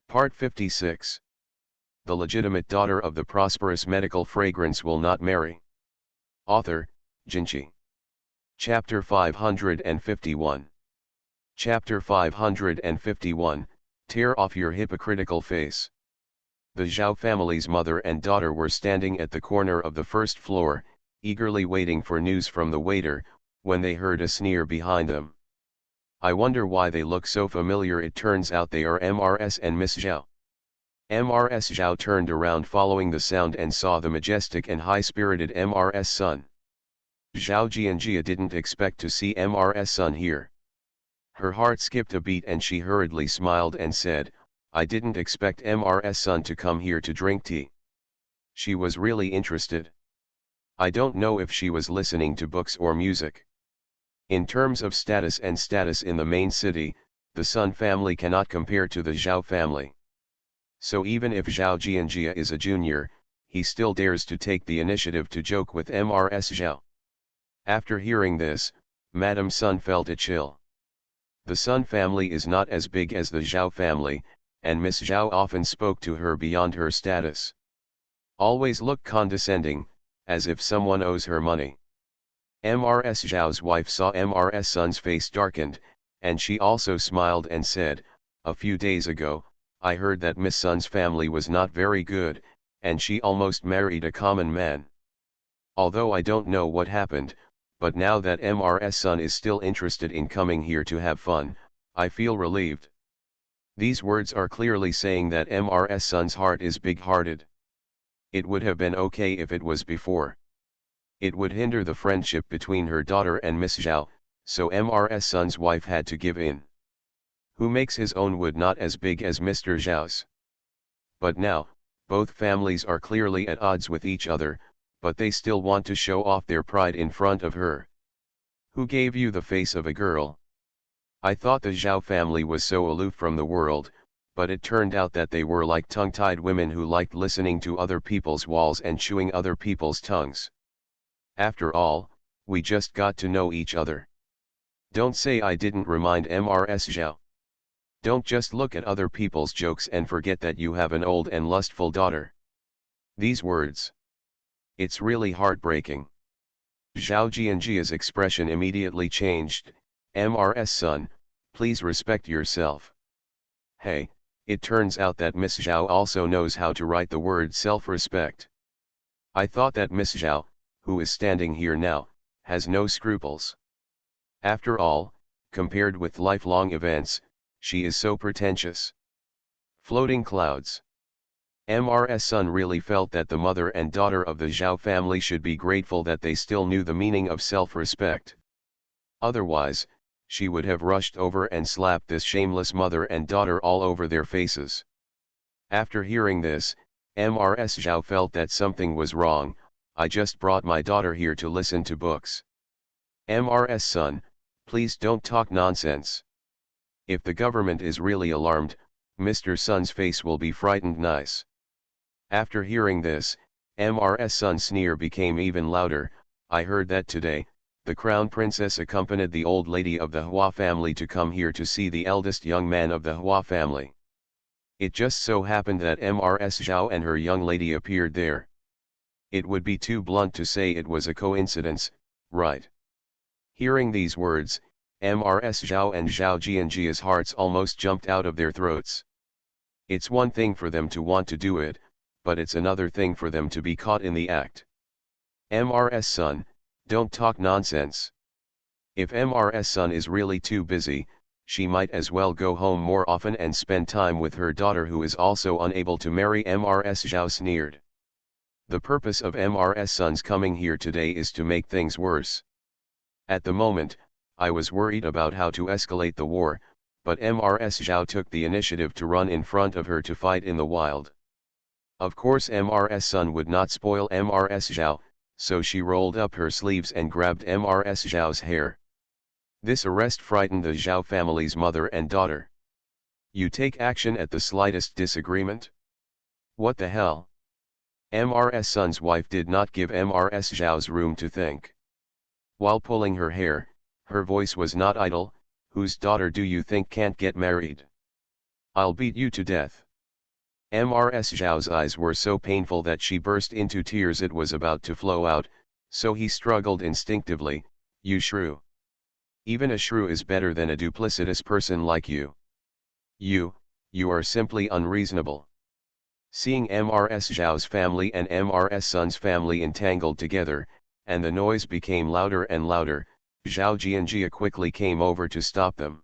Part 56. The legitimate daughter of the prosperous medical fragrance will not marry. Author, Jinchi. Chapter 551. Chapter 551, Tear off your hypocritical face. The Zhao family's mother and daughter were standing at the corner of the first floor, eagerly waiting for news from the waiter, when they heard a sneer behind them. I wonder why they look so familiar. It turns out they are MRS and Miss Zhao. MRS Zhao turned around following the sound and saw the majestic and high-spirited MRS son. Zhao Jianjia didn't expect to see MRS son here. Her heart skipped a beat and she hurriedly smiled and said, "I didn't expect MRS son to come here to drink tea." She was really interested. I don't know if she was listening to books or music. In terms of status in the main city, the Sun family cannot compare to the Zhao family. So even if Zhao Jianjia is a junior, he still dares to take the initiative to joke with MRS Zhao. After hearing this, Madame Sun felt a chill. The Sun family is not as big as the Zhao family, and Miss Zhao often spoke to her beyond her status. Always look condescending, as if someone owes her money. MRS Zhao's wife saw MRS Sun's face darkened, and she also smiled and said, "A few days ago, I heard that Miss Sun's family was not very good, and she almost married a common man. Although I don't know what happened, but now that MRS Sun is still interested in coming here to have fun, I feel relieved." These words are clearly saying that MRS Sun's heart is big-hearted. It would have been okay if it was before. It would hinder the friendship between her daughter and Miss Zhao, so MRS Sun's wife had to give in. Who makes his own wood not as big as Mr. Zhao's? But now, both families are clearly at odds with each other, but they still want to show off their pride in front of her. Who gave you the face of a girl? I thought the Zhao family was so aloof from the world, but it turned out that they were like tongue-tied women who liked listening to other people's walls and chewing other people's tongues. After all, we just got to know each other. Don't say I didn't remind MRS Zhao. Don't just look at other people's jokes and forget that you have an old and lustful daughter. These words. It's really heartbreaking. Zhao Jianjia's expression immediately changed. MRS son, please respect yourself. Hey, it turns out that Miss Zhao also knows how to write the word self-respect. I thought that Miss Zhao, who is standing here now, has no scruples. After all, compared with lifelong events, she is so pretentious. Floating clouds. MRS Sun really felt that the mother and daughter of the Zhao family should be grateful that they still knew the meaning of self-respect. Otherwise, she would have rushed over and slapped this shameless mother and daughter all over their faces. After hearing this, MRS Zhao felt that something was wrong. I just brought my daughter here to listen to books. MRS son, please don't talk nonsense. If the government is really alarmed, Mr. Sun's face will be frightened nice. After hearing this, MRS Sun's sneer became even louder. I heard that today, the crown princess accompanied the old lady of the Hua family to come here to see the eldest young man of the Hua family. It just so happened that MRS Zhao and her young lady appeared there. It would be too blunt to say it was a coincidence, right? Hearing these words, MRS Zhao and Zhao Jianjia's hearts almost jumped out of their throats. It's one thing for them to want to do it, but it's another thing for them to be caught in the act. MRS son, don't talk nonsense. If MRS son is really too busy, she might as well go home more often and spend time with her daughter who is also unable to marry. MRS Zhao sneered. The purpose of MRS Sun's coming here today is to make things worse. At the moment, I was worried about how to escalate the war, but MRS Zhao took the initiative to run in front of her to fight in the wild. Of course MRS Sun would not spoil MRS Zhao, so she rolled up her sleeves and grabbed MRS Zhao's hair. This arrest frightened the Zhao family's mother and daughter. You take action at the slightest disagreement? What the hell? MRS Sun's wife did not give MRS Zhao's room to think. While pulling her hair, her voice was not idle. Whose daughter do you think can't get married? I'll beat you to death. Mrs. Zhao's eyes were so painful that she burst into tears. It was about to flow out, so he struggled instinctively, "You shrew. Even a shrew is better than a duplicitous person like you. You are simply unreasonable." Seeing Mrs. Zhao's family and Mrs. Sun's family entangled together, and the noise became louder and louder, Zhao Jianjia quickly came over to stop them.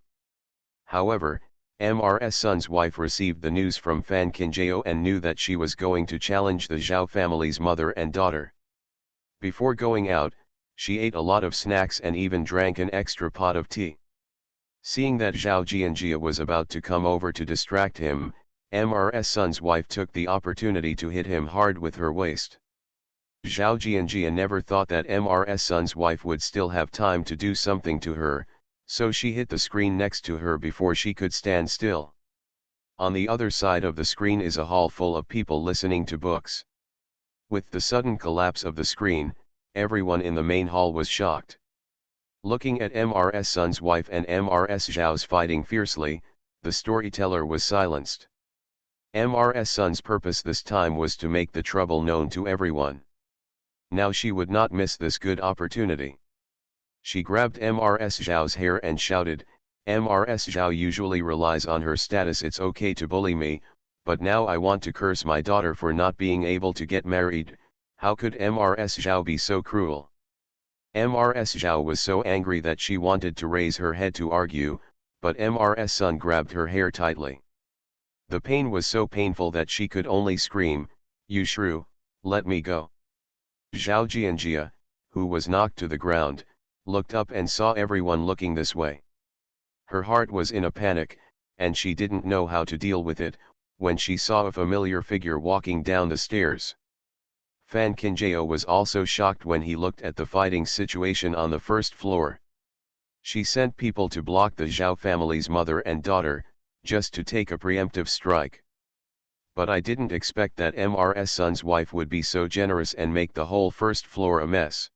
However, Mrs. Sun's wife received the news from Fan Qinjiao and knew that she was going to challenge the Zhao family's mother and daughter. Before going out, she ate a lot of snacks and even drank an extra pot of tea. Seeing that Zhao Jianjia was about to come over to distract him, Mrs. Sun's wife took the opportunity to hit him hard with her waist. Zhao Jianjia never thought that Mrs. Sun's wife would still have time to do something to her, so she hit the screen next to her before she could stand still. On the other side of the screen is a hall full of people listening to books. With the sudden collapse of the screen, everyone in the main hall was shocked. Looking at Mrs. Sun's wife and Mrs. Zhao's fighting fiercely, the storyteller was silenced. Mrs. Sun's purpose this time was to make the trouble known to everyone. Now she would not miss this good opportunity. She grabbed Mrs. Zhao's hair and shouted, "Mrs. Zhao usually relies on her status. It's okay to bully me, but now I want to curse my daughter for not being able to get married. How could Mrs. Zhao be so cruel?" Mrs. Zhao was so angry that she wanted to raise her head to argue, but Mrs. Sun grabbed her hair tightly. The pain was so painful that she could only scream, "You shrew, let me go." Zhao Jianjia, who was knocked to the ground, looked up and saw everyone looking this way. Her heart was in a panic, and she didn't know how to deal with it, when she saw a familiar figure walking down the stairs. Fan Qinjiao was also shocked when he looked at the fighting situation on the first floor. She sent people to block the Zhao family's mother and daughter, just to take a preemptive strike. But I didn't expect that Mrs. Sun's wife would be so generous and make the whole first floor a mess.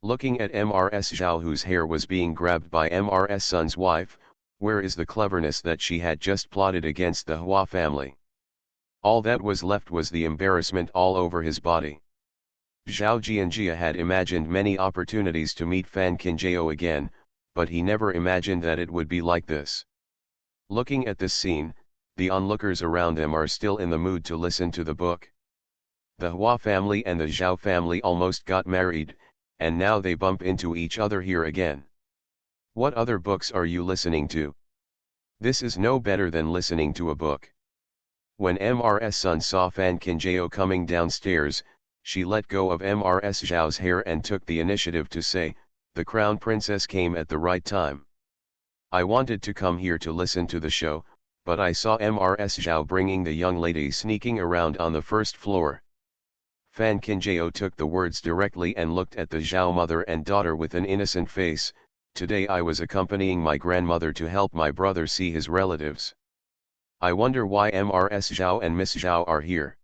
Looking at Mrs. Zhao, whose hair was being grabbed by Mrs. Sun's wife, where is the cleverness that she had just plotted against the Hua family? All that was left was the embarrassment all over his body. Zhao Jianjia had imagined many opportunities to meet Fan Qinjiao again, but he never imagined that it would be like this. Looking at this scene, the onlookers around them are still in the mood to listen to the book. The Hua family and the Zhao family almost got married, and now they bump into each other here again. What other books are you listening to? This is no better than listening to a book. When Mrs. Sun saw Fan Qinjiao coming downstairs, she let go of Mrs. Zhao's hair and took the initiative to say, "The crown princess came at the right time. I wanted to come here to listen to the show, but I saw Mrs. Zhao bringing the young lady sneaking around on the first floor." Fan Qinjiao took the words directly and looked at the Zhao mother and daughter with an innocent face. "Today I was accompanying my grandmother to help my brother see his relatives. I wonder why Mrs. Zhao and Miss Zhao are here.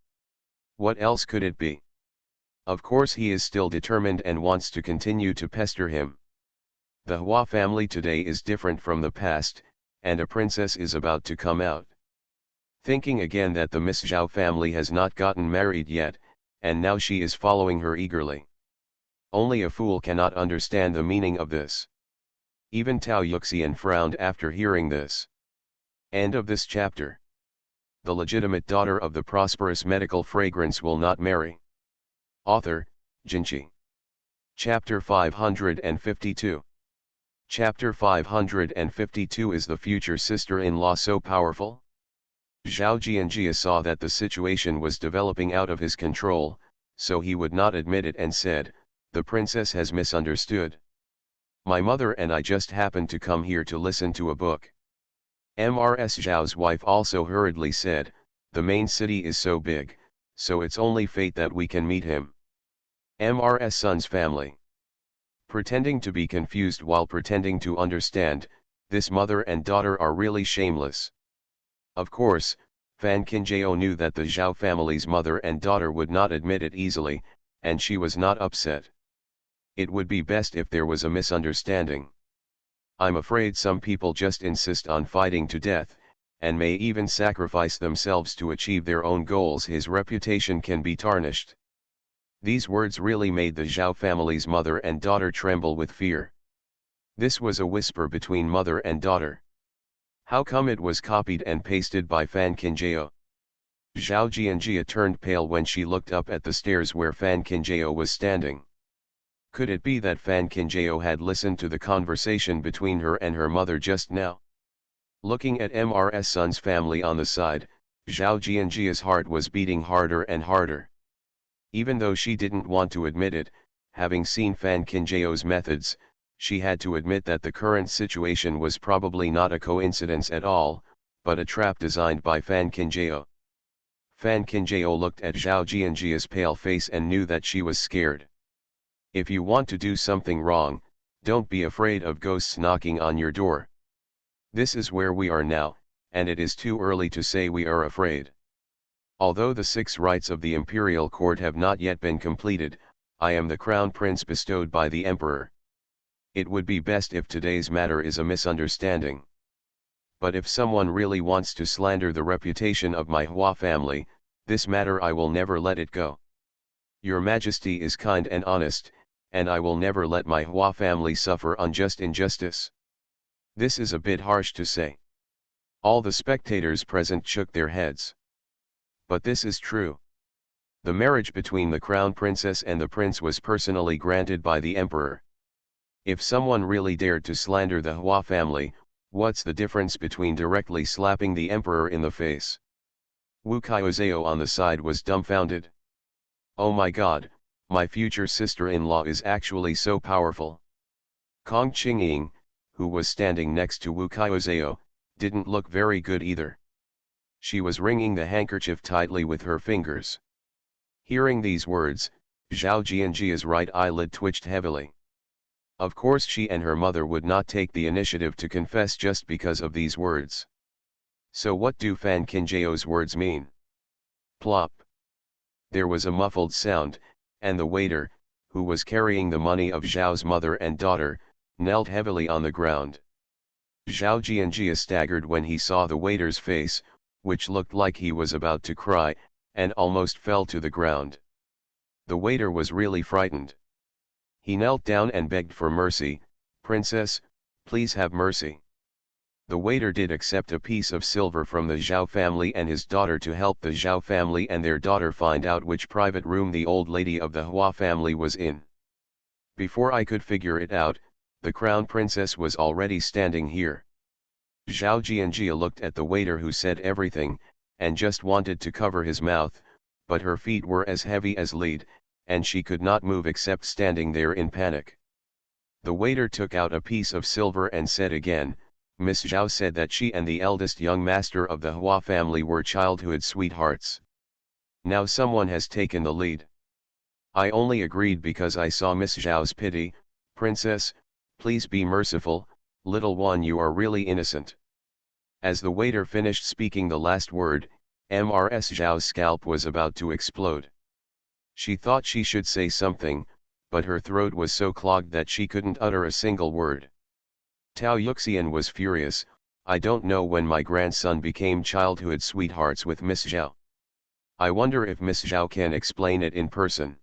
What else could it be? Of course he is still determined and wants to continue to pester him. The Hua family today is different from the past, and a princess is about to come out." Thinking again that the Miss Zhao family has not gotten married yet, and now she is following her eagerly. Only a fool cannot understand the meaning of this. Even Tao Yuxian frowned after hearing this. End of this chapter. The legitimate daughter of the prosperous medical fragrance will not marry. Author, Jinqi. Chapter 552. Chapter 552 Is the future sister-in-law so powerful? Zhao Jianjia saw that the situation was developing out of his control, so he would not admit it and said, "The princess has misunderstood. My mother and I just happened to come here to listen to a book." Mrs. Zhao's wife also hurriedly said, "The main city is so big, so it's only fate that we can meet him." Mrs. Sun's family. Pretending to be confused while pretending to understand, this mother and daughter are really shameless. Of course, Fan Qinjiao knew that the Zhao family's mother and daughter would not admit it easily, and she was not upset. It would be best if there was a misunderstanding. "I'm afraid some people just insist on fighting to death, and may even sacrifice themselves to achieve their own goals, his reputation can be tarnished. These words really made the Zhao family's mother and daughter tremble with fear. This was a whisper between mother and daughter. How come it was copied and pasted by Fan Qinjiao? Zhao Jianjia turned pale when she looked up at the stairs where Fan Qinjiao was standing. Could it be that Fan Qinjiao had listened to the conversation between her and her mother just now? Looking at MRS Sun's family on the side, Zhao Jianjia's heart was beating harder and harder. Even though she didn't want to admit it, having seen Fan Qinjiao's methods, she had to admit that the current situation was probably not a coincidence at all, but a trap designed by Fan Qinjiao. Fan Qinjiao looked at Zhao Jianjia's pale face and knew that she was scared. If you want to do something wrong, don't be afraid of ghosts knocking on your door. This is where we are now, and it is too early to say we are afraid. Although the 6 rites of the imperial court have not yet been completed, I am the crown prince bestowed by the emperor. It would be best if today's matter is a misunderstanding. But if someone really wants to slander the reputation of my Hua family, this matter I will never let it go. Your Majesty is kind and honest, and I will never let my Hua family suffer unjust injustice. This is a bit harsh to say. All the spectators present shook their heads. But this is true. The marriage between the crown princess and the prince was personally granted by the emperor. If someone really dared to slander the Hua family, what's the difference between directly slapping the emperor in the face? Wu Qiuzhao on the side was dumbfounded. Oh my god, my future sister-in-law is actually so powerful. Kong Qingying, who was standing next to Wu Qiuzhao, didn't look very good either. She was wringing the handkerchief tightly with her fingers. Hearing these words, Zhao Jianjia's right eyelid twitched heavily. Of course she and her mother would not take the initiative to confess just because of these words. So what do Fan Qinjiao's words mean? Plop. There was a muffled sound, and the waiter, who was carrying the money of Zhao's mother and daughter, knelt heavily on the ground. Zhao Jianjia staggered when he saw the waiter's face, which looked like he was about to cry, and almost fell to the ground. The waiter was really frightened. He knelt down and begged for mercy. Princess, please have mercy. The waiter did accept a piece of silver from the Zhao family and his daughter to help the Zhao family and their daughter find out which private room the old lady of the Hua family was in. Before I could figure it out, the crown princess was already standing here. Zhao Jianjia looked at the waiter who said everything, and just wanted to cover his mouth, but her feet were as heavy as lead, and she could not move except standing there in panic. The waiter took out a piece of silver and said again, Miss Zhao said that she and the eldest young master of the Hua family were childhood sweethearts. Now someone has taken the lead. I only agreed because I saw Miss Zhao's pity. Princess, please be merciful, little one, you are really innocent. As the waiter finished speaking the last word, Mrs. Zhao's scalp was about to explode. She thought she should say something, but her throat was so clogged that she couldn't utter a single word. Tao Yuxian was furious. I don't know when my grandson became childhood sweethearts with Miss Zhao. I wonder if Miss Zhao can explain it in person.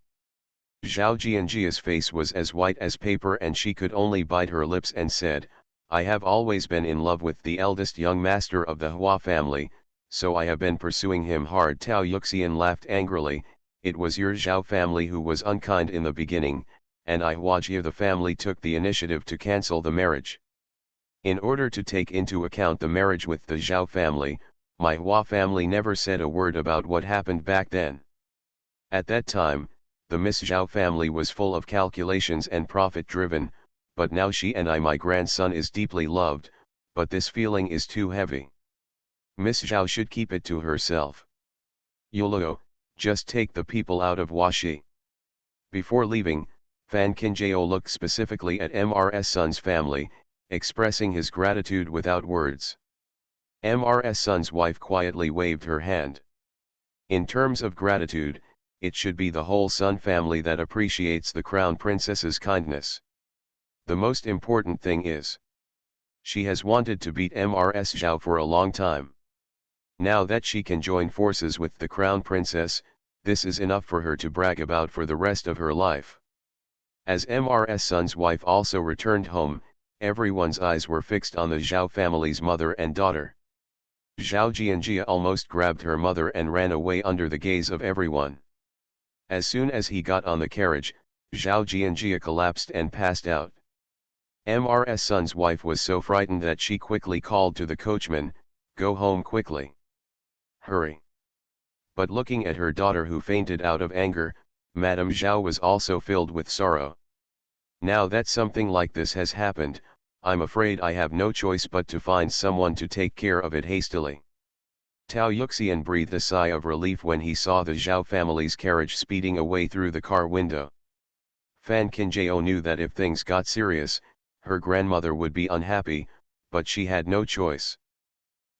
Zhao Jianjia's face was as white as paper and she could only bite her lips and said, I have always been in love with the eldest young master of the Hua family, so I have been pursuing him hard. Tao Yuxian laughed angrily. It was your Zhao family who was unkind in the beginning, and I Huajie the family took the initiative to cancel the marriage. In order to take into account the marriage with the Zhao family, my Hua family never said a word about what happened back then. At that time, the Miss Zhao family was full of calculations and profit-driven, but now she and my grandson is deeply loved, but this feeling is too heavy. Miss Zhao should keep it to herself. Yuluo, just take the people out of Huaxi. Before leaving, Fan Qinjiao looked specifically at Mrs. Sun's family, expressing his gratitude without words. Mrs. Sun's wife quietly waved her hand. In terms of gratitude, it should be the whole Sun family that appreciates the crown princess's kindness. The most important thing is, she has wanted to beat Mrs. Zhao for a long time. Now that she can join forces with the crown princess, this is enough for her to brag about for the rest of her life. As Mrs. Sun's wife also returned home, everyone's eyes were fixed on the Zhao family's mother and daughter. Zhao Jianjia almost grabbed her mother and ran away under the gaze of everyone. As soon as he got on the carriage, Zhao Jianjia collapsed and passed out. Mrs. Sun's wife was so frightened that she quickly called to the coachman, "Go home quickly. Hurry." But looking at her daughter who fainted out of anger, Madame Zhao was also filled with sorrow. Now that something like this has happened, I'm afraid I have no choice but to find someone to take care of it hastily. Tao Yuxian breathed a sigh of relief when he saw the Zhao family's carriage speeding away through the car window. Fan Qinjiao knew that if things got serious, her grandmother would be unhappy, but she had no choice.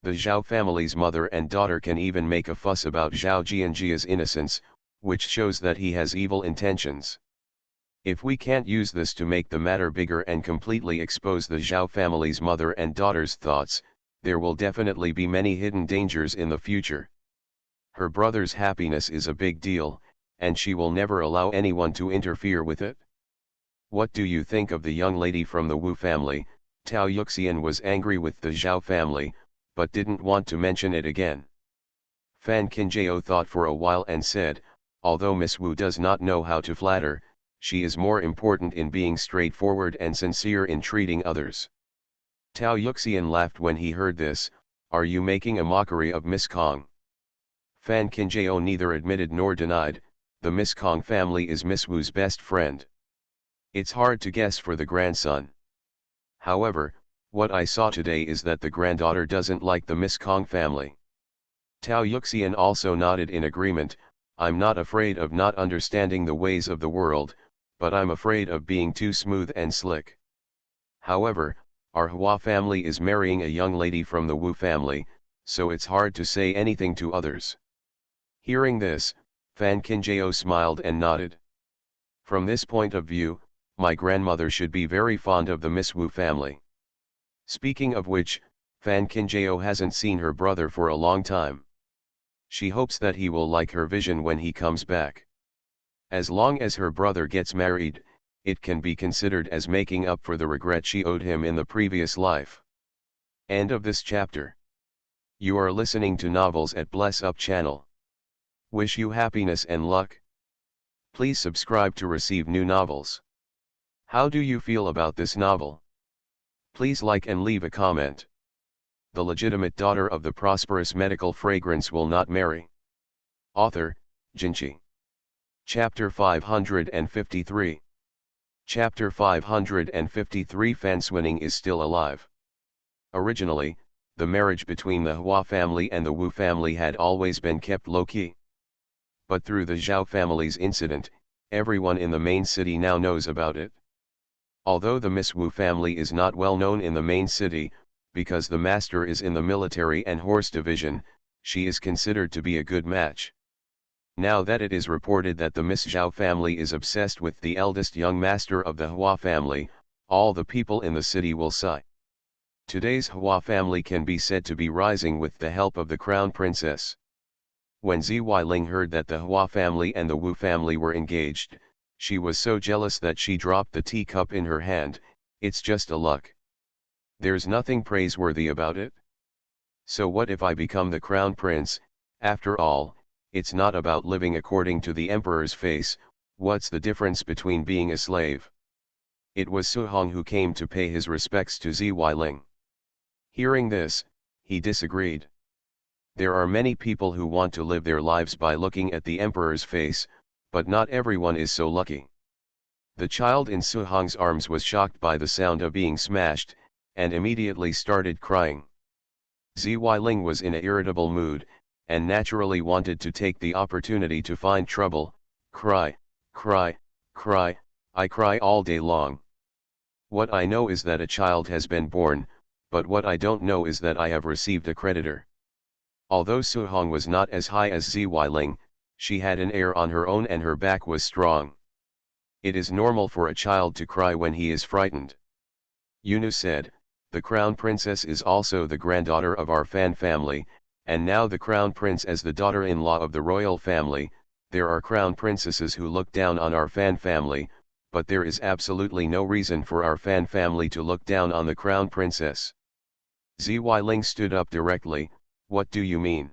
The Zhao family's mother and daughter can even make a fuss about Zhao Jianjia's innocence, which shows that he has evil intentions. If we can't use this to make the matter bigger and completely expose the Zhao family's mother and daughter's thoughts, there will definitely be many hidden dangers in the future. Her brother's happiness is a big deal, and she will never allow anyone to interfere with it. What do you think of the young lady from the Wu family? Tao Yuxian was angry with the Zhao family, but didn't want to mention it again. Fan Qinjiao thought for a while and said, although Miss Wu does not know how to flatter, she is more important in being straightforward and sincere in treating others. Tao Yuxian laughed when he heard this. Are you making a mockery of Miss Kong? Fan Qinjiao neither admitted nor denied, the Miss Kong family is Miss Wu's best friend. It's hard to guess for the grandson. However, what I saw today is that the granddaughter doesn't like the Miss Kong family. Tao Yuxian also nodded in agreement. I'm not afraid of not understanding the ways of the world, but I'm afraid of being too smooth and slick. However, our Hua family is marrying a young lady from the Wu family, so it's hard to say anything to others. Hearing this, Fan Qinjiao smiled and nodded. From this point of view, my grandmother should be very fond of the Miss Wu family. Speaking of which, Fan Qinjiao hasn't seen her brother for a long time. She hopes that he will like her vision when he comes back. As long as her brother gets married, it can be considered as making up for the regret she owed him in the previous life. End of this chapter. You are listening to Novels at Bless Up channel. Wish you happiness and luck. Please subscribe to receive new novels. How do you feel about this novel? Please like and leave a comment. The legitimate daughter of the prosperous medical fragrance will not marry. Author, Jinchi. Chapter 553. Chapter 553. Fan Xuning is still alive. Originally, the marriage between the Hua family and the Wu family had always been kept low-key. But through the Zhao family's incident, everyone in the main city now knows about it. Although the Miss Wu family is not well known in the main city, because the master is in the military and horse division, she is considered to be a good match. Now that it is reported that the Miss Zhao family is obsessed with the eldest young master of the Hua family, all the people in the city will sigh. Today's Hua family can be said to be rising with the help of the crown princess. When Ziweiling heard that the Hua family and the Wu family were engaged, she was so jealous that she dropped the teacup in her hand. It's just a luck. There's nothing praiseworthy about it. So what if I become the crown prince? After all, it's not about living according to the emperor's face. What's the difference between being a slave? It was Su Hong who came to pay his respects to Ziweiling. Hearing this, he disagreed. There are many people who want to live their lives by looking at the emperor's face, but not everyone is so lucky. The child in Su Hong's arms was shocked by the sound of being smashed, and immediately started crying. Ziweiling was in an irritable mood, and naturally wanted to take the opportunity to find trouble. Cry, cry, cry, I cry all day long. What I know is that a child has been born, but what I don't know is that I have received a creditor. Although Su Hong was not as high as Ziweiling, she had an air on her own and her back was strong. It is normal for a child to cry when he is frightened. Yunu said, the crown princess is also the granddaughter of our Fan family, And now the crown prince as the daughter-in-law of the royal family. There are crown princesses who look down on our fan family, but there is absolutely no reason for our fan family to look down on the crown princess. Zy Ling stood up directly. What do you mean?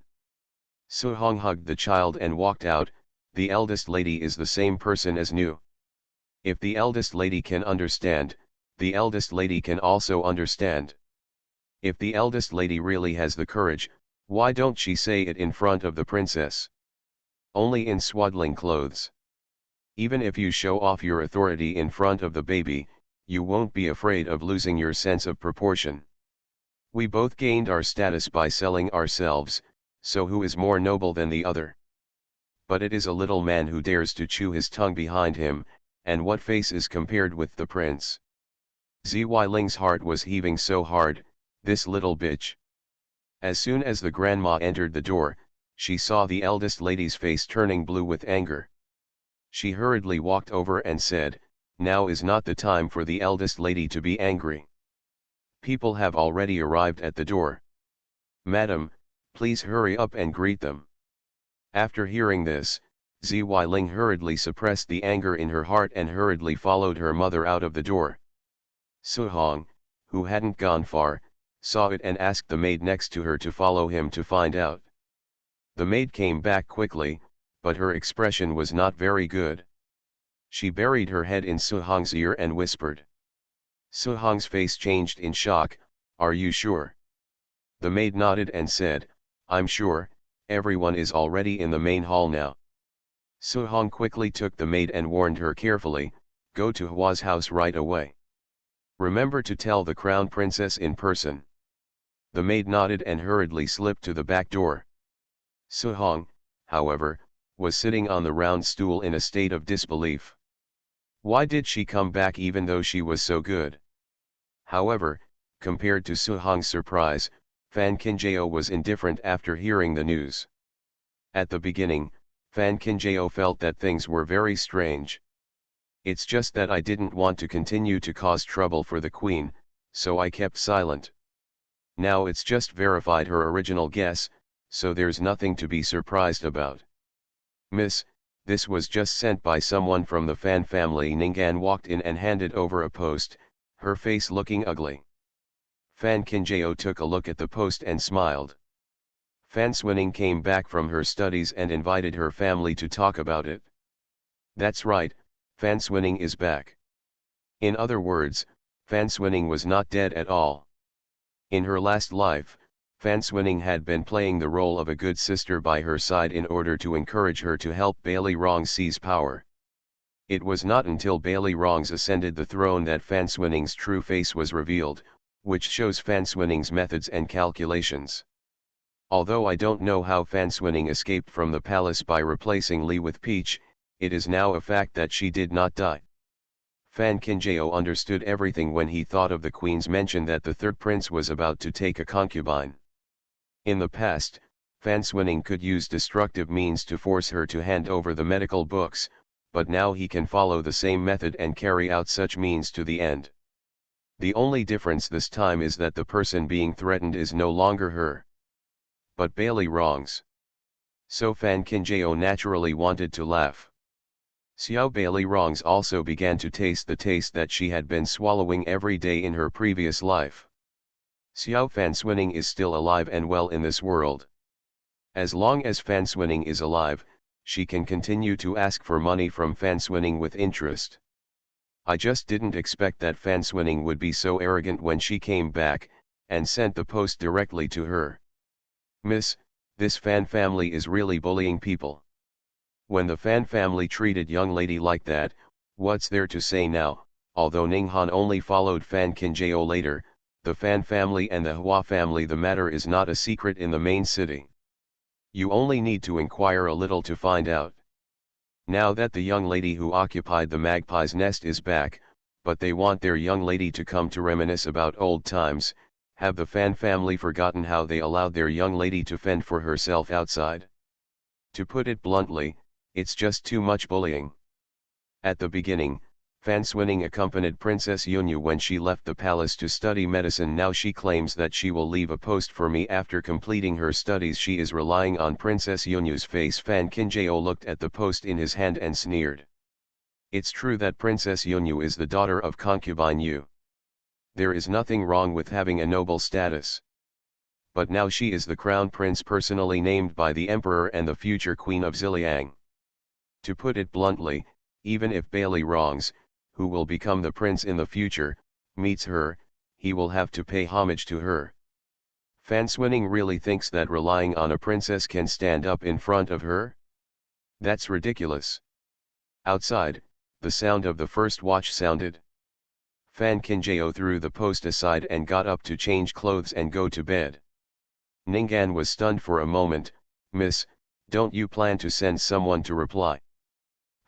Su Hong hugged the child and walked out. The eldest lady is the same person as Nu. If the eldest lady can understand, the eldest lady can also understand. If the eldest lady really has the courage, why don't she say it in front of the princess? Only in swaddling clothes. Even if you show off your authority in front of the baby, you won't be afraid of losing your sense of proportion. We both gained our status by selling ourselves, so who is more noble than the other? But it is a little man who dares to chew his tongue behind him, and what face is compared with the prince? Zy Ling's heart was heaving so hard, this little bitch. As soon as the grandma entered the door, she saw the eldest lady's face turning blue with anger. She hurriedly walked over and said, "Now is not the time for the eldest lady to be angry. People have already arrived at the door. Madam, please hurry up and greet them." After hearing this, Zy Ling hurriedly suppressed the anger in her heart and hurriedly followed her mother out of the door. Su Hong, who hadn't gone far, saw it and asked the maid next to her to follow him to find out. The maid came back quickly, but her expression was not very good. She buried her head in Su Hong's ear and whispered. Su Hong's face changed in shock. "Are you sure?" The maid nodded and said, "I'm sure, everyone is already in the main hall now." Su Hong quickly took the maid and warned her carefully, "Go to Hua's house right away. Remember to tell the crown princess in person." The maid nodded and hurriedly slipped to the back door. Su Hong, however, was sitting on the round stool in a state of disbelief. Why did she come back even though she was so good? However, compared to Su Hong's surprise, Fan Qinjiao was indifferent after hearing the news. At the beginning, Fan Qinjiao felt that things were very strange. "It's just that I didn't want to continue to cause trouble for the queen, so I kept silent. Now it's just verified her original guess, so there's nothing to be surprised about." "Miss, this was just sent by someone from the Fan family." Ning'an walked in and handed over a post, her face looking ugly. Fan Qinjiao took a look at the post and smiled. Fan Swining came back from her studies and invited her family to talk about it. That's right, Fan Swining is back. In other words, Fan Swining was not dead at all. In her last life, Fan Swining had been playing the role of a good sister by her side in order to encourage her to help Bailey Rong seize power. It was not until Bailey Rongs ascended the throne that Fan Swining's true face was revealed, which shows Fan Swining's methods and calculations. Although I don't know how Fan Swining escaped from the palace by replacing Li with Peach, it is now a fact that she did not die. Fan Qinjiao understood everything when he thought of the queen's mention that the third prince was about to take a concubine. In the past, Fan Swining could use destructive means to force her to hand over the medical books, but now he can follow the same method and carry out such means to the end. The only difference this time is that the person being threatened is no longer her, but Bailey Wrongs. So Fan Qinjiao naturally wanted to laugh. Xiao Bailey Wrongs also began to taste the taste that she had been swallowing every day in her previous life. Xiao Fan Swining is still alive and well in this world. As long as Fan Swining is alive, she can continue to ask for money from Fan Swining with interest. I just didn't expect that Fan Swining would be so arrogant when she came back, and sent the post directly to her. "Miss, this Fan family is really bullying people. When the Fan family treated young lady like that, what's there to say now?" Although Ninghan only followed Fan Qinjiao later, the Fan family and the Hua family, the matter is not a secret in the main city. You only need to inquire a little to find out. Now that the young lady who occupied the magpie's nest is back, but they want their young lady to come to reminisce about old times, have the Fan family forgotten how they allowed their young lady to fend for herself outside? To put it bluntly, it's just too much bullying. At the beginning, Fan Swinning accompanied Princess Yunyu when she left the palace to study medicine. Now she claims that she will leave a post for me after completing her studies. She is relying on Princess Yunyu's face. Fan Kinjao looked at the post in his hand and sneered. It's true that Princess Yunyu is the daughter of concubine Yu. There is nothing wrong with having a noble status. But now she is the crown prince personally named by the emperor and the future queen of Ziliang. To put it bluntly, even if Bailey wrongs, who will become the prince in the future, meets her, he will have to pay homage to her. Fan Swinning really thinks that relying on a princess can stand up in front of her? That's ridiculous. Outside, the sound of the first watch sounded. Fan Kinjao threw the post aside and got up to change clothes and go to bed. Ning'an was stunned for a moment. Miss, don't you plan to send someone to reply?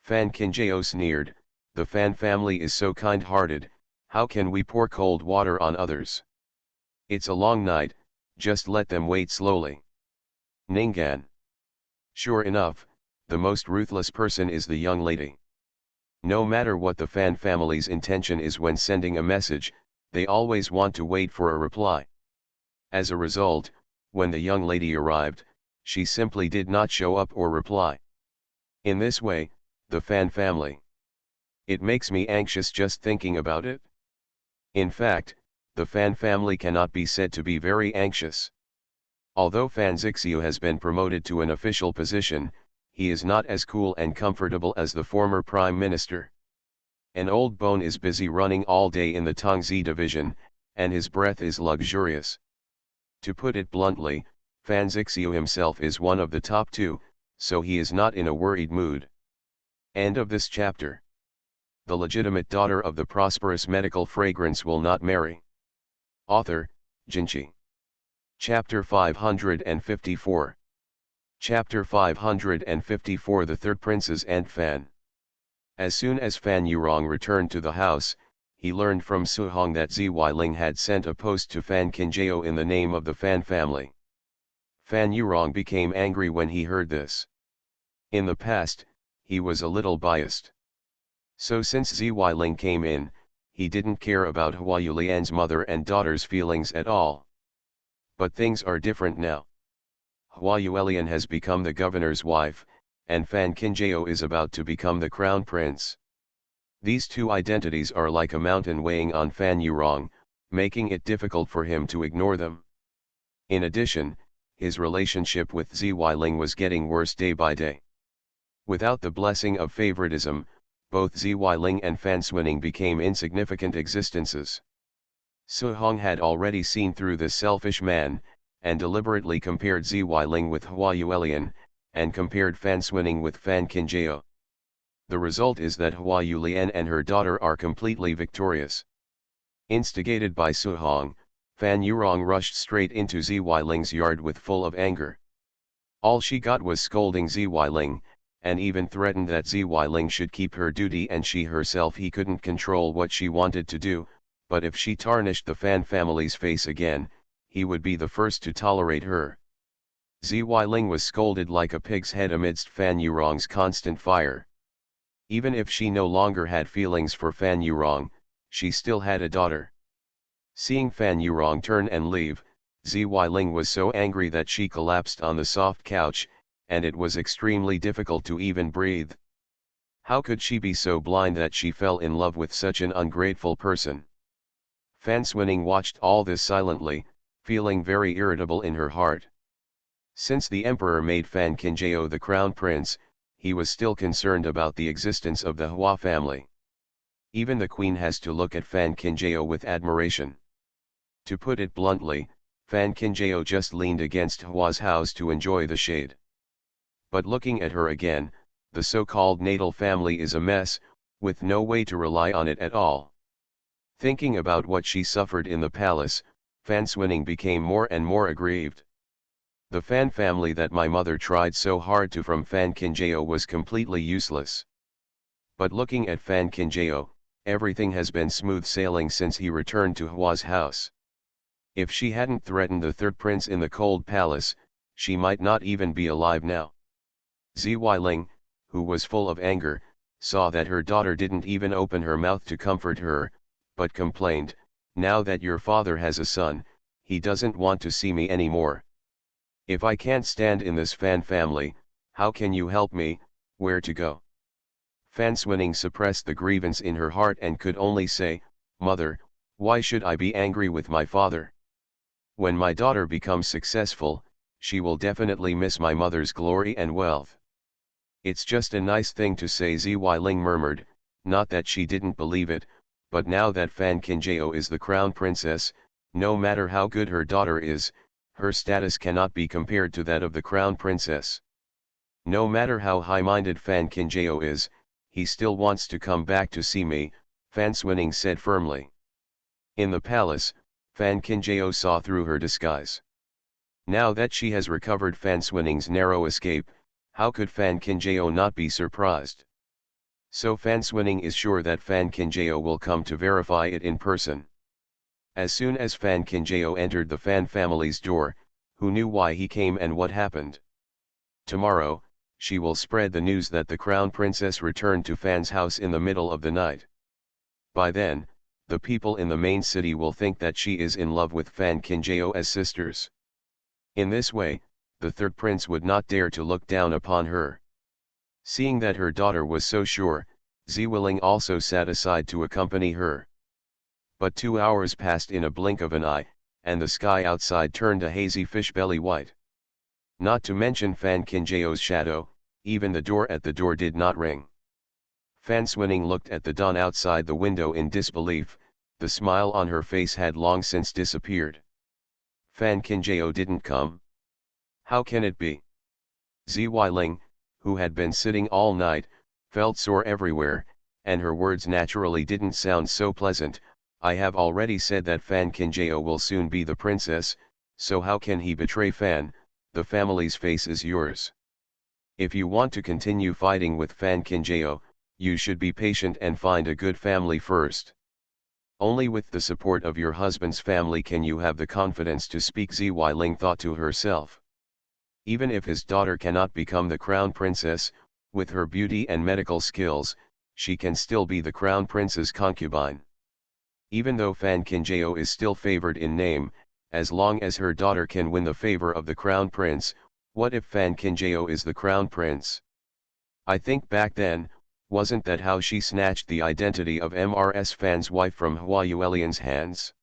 Fan Kinjao sneered. The Fan family is so kind-hearted, how can we pour cold water on others? It's a long night, just let them wait slowly. Ning'an. Sure enough, the most ruthless person is the young lady. No matter what the Fan family's intention is when sending a message, they always want to wait for a reply. As a result, when the young lady arrived, she simply did not show up or reply. In this way, the Fan family. It makes me anxious just thinking about it. In fact, the Fan family cannot be said to be very anxious. Although Fan Zixiu has been promoted to an official position, he is not as cool and comfortable as the former prime minister. An old bone is busy running all day in the Tongzi division, and his breath is luxurious. To put it bluntly, Fan Zixiu himself is one of the top two, so he is not in a worried mood. End of this chapter. The legitimate daughter of the prosperous medical fragrance will not marry. Author, Jinchi. Chapter 554. Chapter 554. The Third Princes and Fan. As soon as Fan Yurong returned to the house, he learned from Su Hong that Zi Weiling had sent a post to Fan Kinjao in the name of the Fan family. Fan Yurong became angry when he heard this. In the past, he was a little biased. So since Zi Weiling came in, he didn't care about Hua Yulian's mother and daughter's feelings at all. But things are different now. Hua Yulian has become the governor's wife, and Fan Kinjao is about to become the crown prince. These two identities are like a mountain weighing on Fan Yurong, making it difficult for him to ignore them. In addition, his relationship with Zi Weiling was getting worse day by day. Without the blessing of favoritism, both Zi Weiling and Fan Swinning became insignificant existences. Su Hong had already seen through this selfish man, and deliberately compared Zi Weiling with Hua Yulian, and compared Fan Swinning with Fan Kinjao. The result is that Hua Yulian and her daughter are completely victorious. Instigated by Su Hong, Fan Yurong rushed straight into Zi Weiling's yard with full of anger. All she got was scolding Zi Weiling, and even threatened that Zi Weiling should keep her duty and she herself he couldn't control what she wanted to do, but if she tarnished the Fan family's face again, he would be the first to tolerate her. Zi Weiling was scolded like a pig's head amidst Fan Yurong's constant fire. Even if she no longer had feelings for Fan Yurong, she still had a daughter. Seeing Fan Yurong turn and leave, Zi Weiling was so angry that she collapsed on the soft couch, and it was extremely difficult to even breathe. How could she be so blind that she fell in love with such an ungrateful person? Fan Swinning watched all this silently, feeling very irritable in her heart. Since the emperor made Fan Kinjao the crown prince, he was still concerned about the existence of the Hua family. Even the queen has to look at Fan Kinjao with admiration. To put it bluntly, Fan Kinjao just leaned against Hua's house to enjoy the shade. But looking at her again, the so-called natal family is a mess, with no way to rely on it at all. Thinking about what she suffered in the palace, Fan Swinning became more and more aggrieved. The Fan family that my mother tried so hard to from Fan Kinjao was completely useless. But looking at Fan Kinjao, everything has been smooth sailing since he returned to Hua's house. If she hadn't threatened the third prince in the cold palace, she might not even be alive now. Zi Weiling, who was full of anger, saw that her daughter didn't even open her mouth to comfort her, but complained, "Now that your father has a son, he doesn't want to see me anymore. If I can't stand in this Fan family, how can you help me, where to go?" Fan Swinning suppressed the grievance in her heart and could only say, "Mother, why should I be angry with my father? When my daughter becomes successful, she will definitely miss my mother's glory and wealth." "It's just a nice thing to say," Zy Ling murmured, not that she didn't believe it, but now that Fan Kinjao is the crown princess, no matter how good her daughter is, her status cannot be compared to that of the crown princess. No matter how high-minded Fan Kinjao is, he still wants to come back to see me, Fan Swinning said firmly. In the palace, Fan Kinjao saw through her disguise. Now that she has recovered Fan Swinning's narrow escape, how could Fan Kinjao not be surprised? So Fan Swinning is sure that Fan Kinjao will come to verify it in person. As soon as Fan Kinjao entered the Fan family's door, who knew why he came and what happened? Tomorrow, she will spread the news that the crown princess returned to Fan's house in the middle of the night. By then, the people in the main city will think that she is in love with Fan Kinjao as sisters. In this way, the third prince would not dare to look down upon her. Seeing that her daughter was so sure, Ziwiling also sat aside to accompany her. But 2 hours passed in a blink of an eye, and the sky outside turned a hazy fish-belly white. Not to mention Fan Kinjao's shadow, even the door at the door did not ring. Fan Swinning looked at the dawn outside the window in disbelief, the smile on her face had long since disappeared. Fan Kinjao didn't come? How can it be? Ziwiling, who had been sitting all night, felt sore everywhere, and her words naturally didn't sound so pleasant. "I have already said that Fan Kinjao will soon be the princess, so how can he betray Fan? The family's face is yours. If you want to continue fighting with Fan Kinjao, you should be patient and find a good family first. Only with the support of your husband's family can you have the confidence to speak," Ziwiling thought to herself. Even if his daughter cannot become the crown princess, with her beauty and medical skills, she can still be the crown prince's concubine. Even though Fan Kinjao is still favored in name, as long as her daughter can win the favor of the crown prince, what if Fan Kinjao is the crown prince? I think back then, wasn't that how she snatched the identity of Mrs. Fan's wife from Hua Yuelian's hands?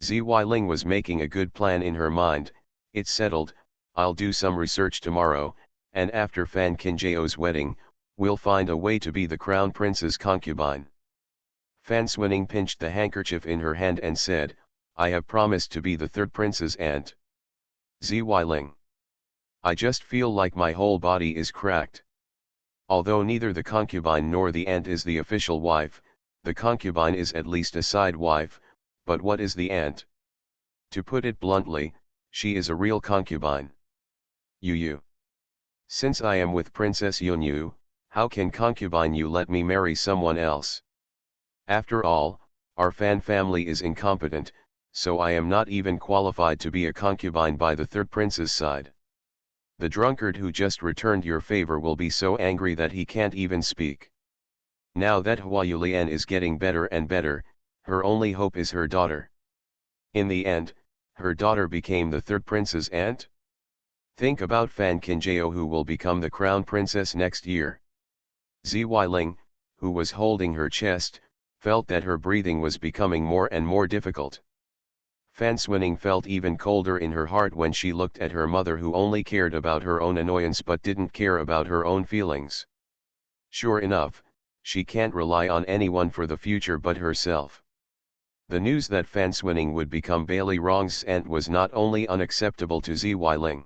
Ziwiling was making a good plan in her mind. "It's settled, I'll do some research tomorrow, and after Fan Kinjao's wedding, we'll find a way to be the crown prince's concubine." Fan Swinning pinched the handkerchief in her hand and said, "I have promised to be the third prince's aunt." Ziwiling. I just feel like my whole body is cracked. Although neither the concubine nor the aunt is the official wife, the concubine is at least a side wife, but what is the aunt? To put it bluntly, she is a real concubine. Yu. Since I am with Princess Yunyu, how can concubine Yu let me marry someone else? After all, our Fan family is incompetent, so I am not even qualified to be a concubine by the third prince's side. The drunkard who just returned your favor will be so angry that he can't even speak. Now that Hua Yulian is getting better and better, her only hope is her daughter. In the end, her daughter became the third prince's aunt? Think about Fan Kinjao, who will become the crown princess next year. Ziwiling, who was holding her chest, felt that her breathing was becoming more and more difficult. Fan Swinning felt even colder in her heart when she looked at her mother, who only cared about her own annoyance but didn't care about her own feelings. Sure enough, she can't rely on anyone for the future but herself. The news that Fan Swinning would become Bailey Rong's aunt was not only unacceptable to Ziwiling.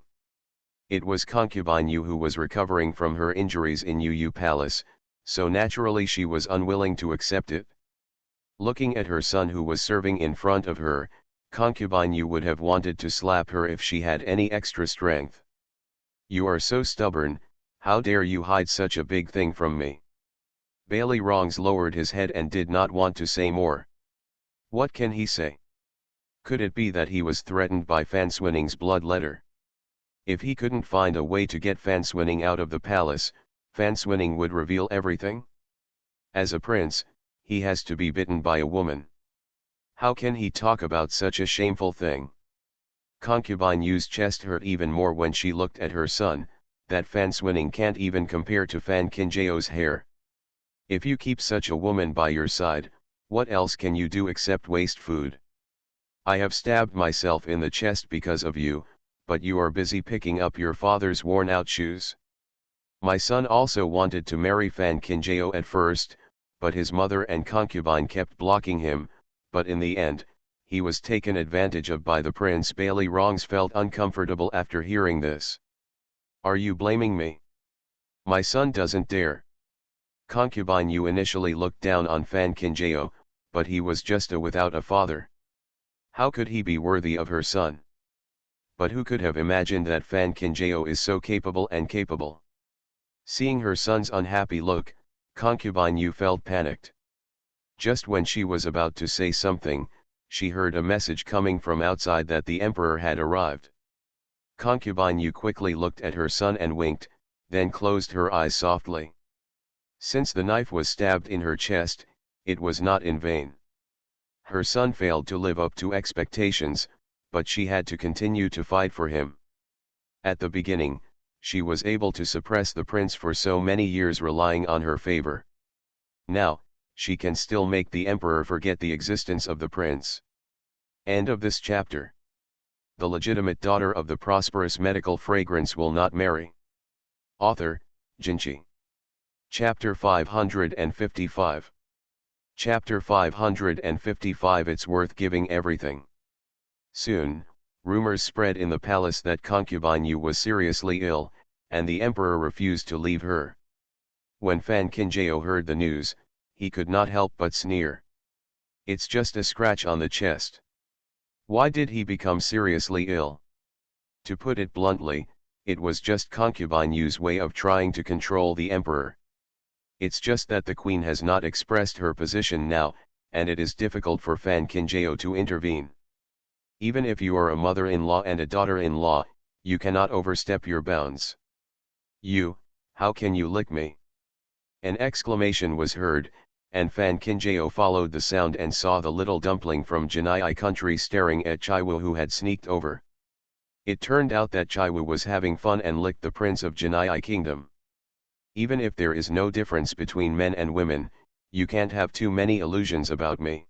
It was concubine Yu who was recovering from her injuries in Yu Palace, so naturally she was unwilling to accept it. Looking at her son who was serving in front of her, concubine Yu would have wanted to slap her if she had any extra strength. "You are so stubborn, how dare you hide such a big thing from me?" Bailey Rongs lowered his head and did not want to say more. What can he say? Could it be that he was threatened by Fan Swinning's blood letter? If he couldn't find a way to get Fan Swinning out of the palace, Fan Swinning would reveal everything? As a prince, he has to be bitten by a woman. How can he talk about such a shameful thing? Concubine Yu's chest hurt even more when she looked at her son. That Fan Swinning can't even compare to Fan Kinjao's hair. If you keep such a woman by your side, what else can you do except waste food? I have stabbed myself in the chest because of you, but you are busy picking up your father's worn-out shoes. My son also wanted to marry Fan Kinjao at first, but his mother and concubine kept blocking him, but in the end, he was taken advantage of by the prince. Bailey Rongs felt uncomfortable after hearing this. Are you blaming me? My son doesn't dare. Concubine Yu initially looked down on Fan Kinjao, but he was just without a father. How could he be worthy of her son? But who could have imagined that Fan Kinjao is so capable and capable? Seeing her son's unhappy look, Concubine Yu felt panicked. Just when she was about to say something, she heard a message coming from outside that the emperor had arrived. Concubine Yu quickly looked at her son and winked, then closed her eyes softly. Since the knife was stabbed in her chest, it was not in vain. Her son failed to live up to expectations, but she had to continue to fight for him. At the beginning, she was able to suppress the prince for so many years relying on her favor. Now, she can still make the emperor forget the existence of the prince. End of this chapter. The legitimate daughter of the prosperous medical fragrance will not marry. Author, Jinchi. Chapter 555. Chapter 555. It's worth giving everything. Soon, rumors spread in the palace that Concubine Yu was seriously ill, and the emperor refused to leave her. When Fan Kinjao heard the news, he could not help but sneer. It's just a scratch on the chest. Why did he become seriously ill? To put it bluntly, it was just Concubine Yu's way of trying to control the emperor. It's just that the queen has not expressed her position now, and it is difficult for Fan Kinjao to intervene. Even if you are a mother-in-law and a daughter-in-law, you cannot overstep your bounds. You, how can you lick me? An exclamation was heard, and Fan Kinjao followed the sound and saw the little dumpling from Janai country staring at Chaiwu, who had sneaked over. It turned out that Chaiwu was having fun and licked the prince of Janai kingdom. Even if there is no difference between men and women, you can't have too many illusions about me.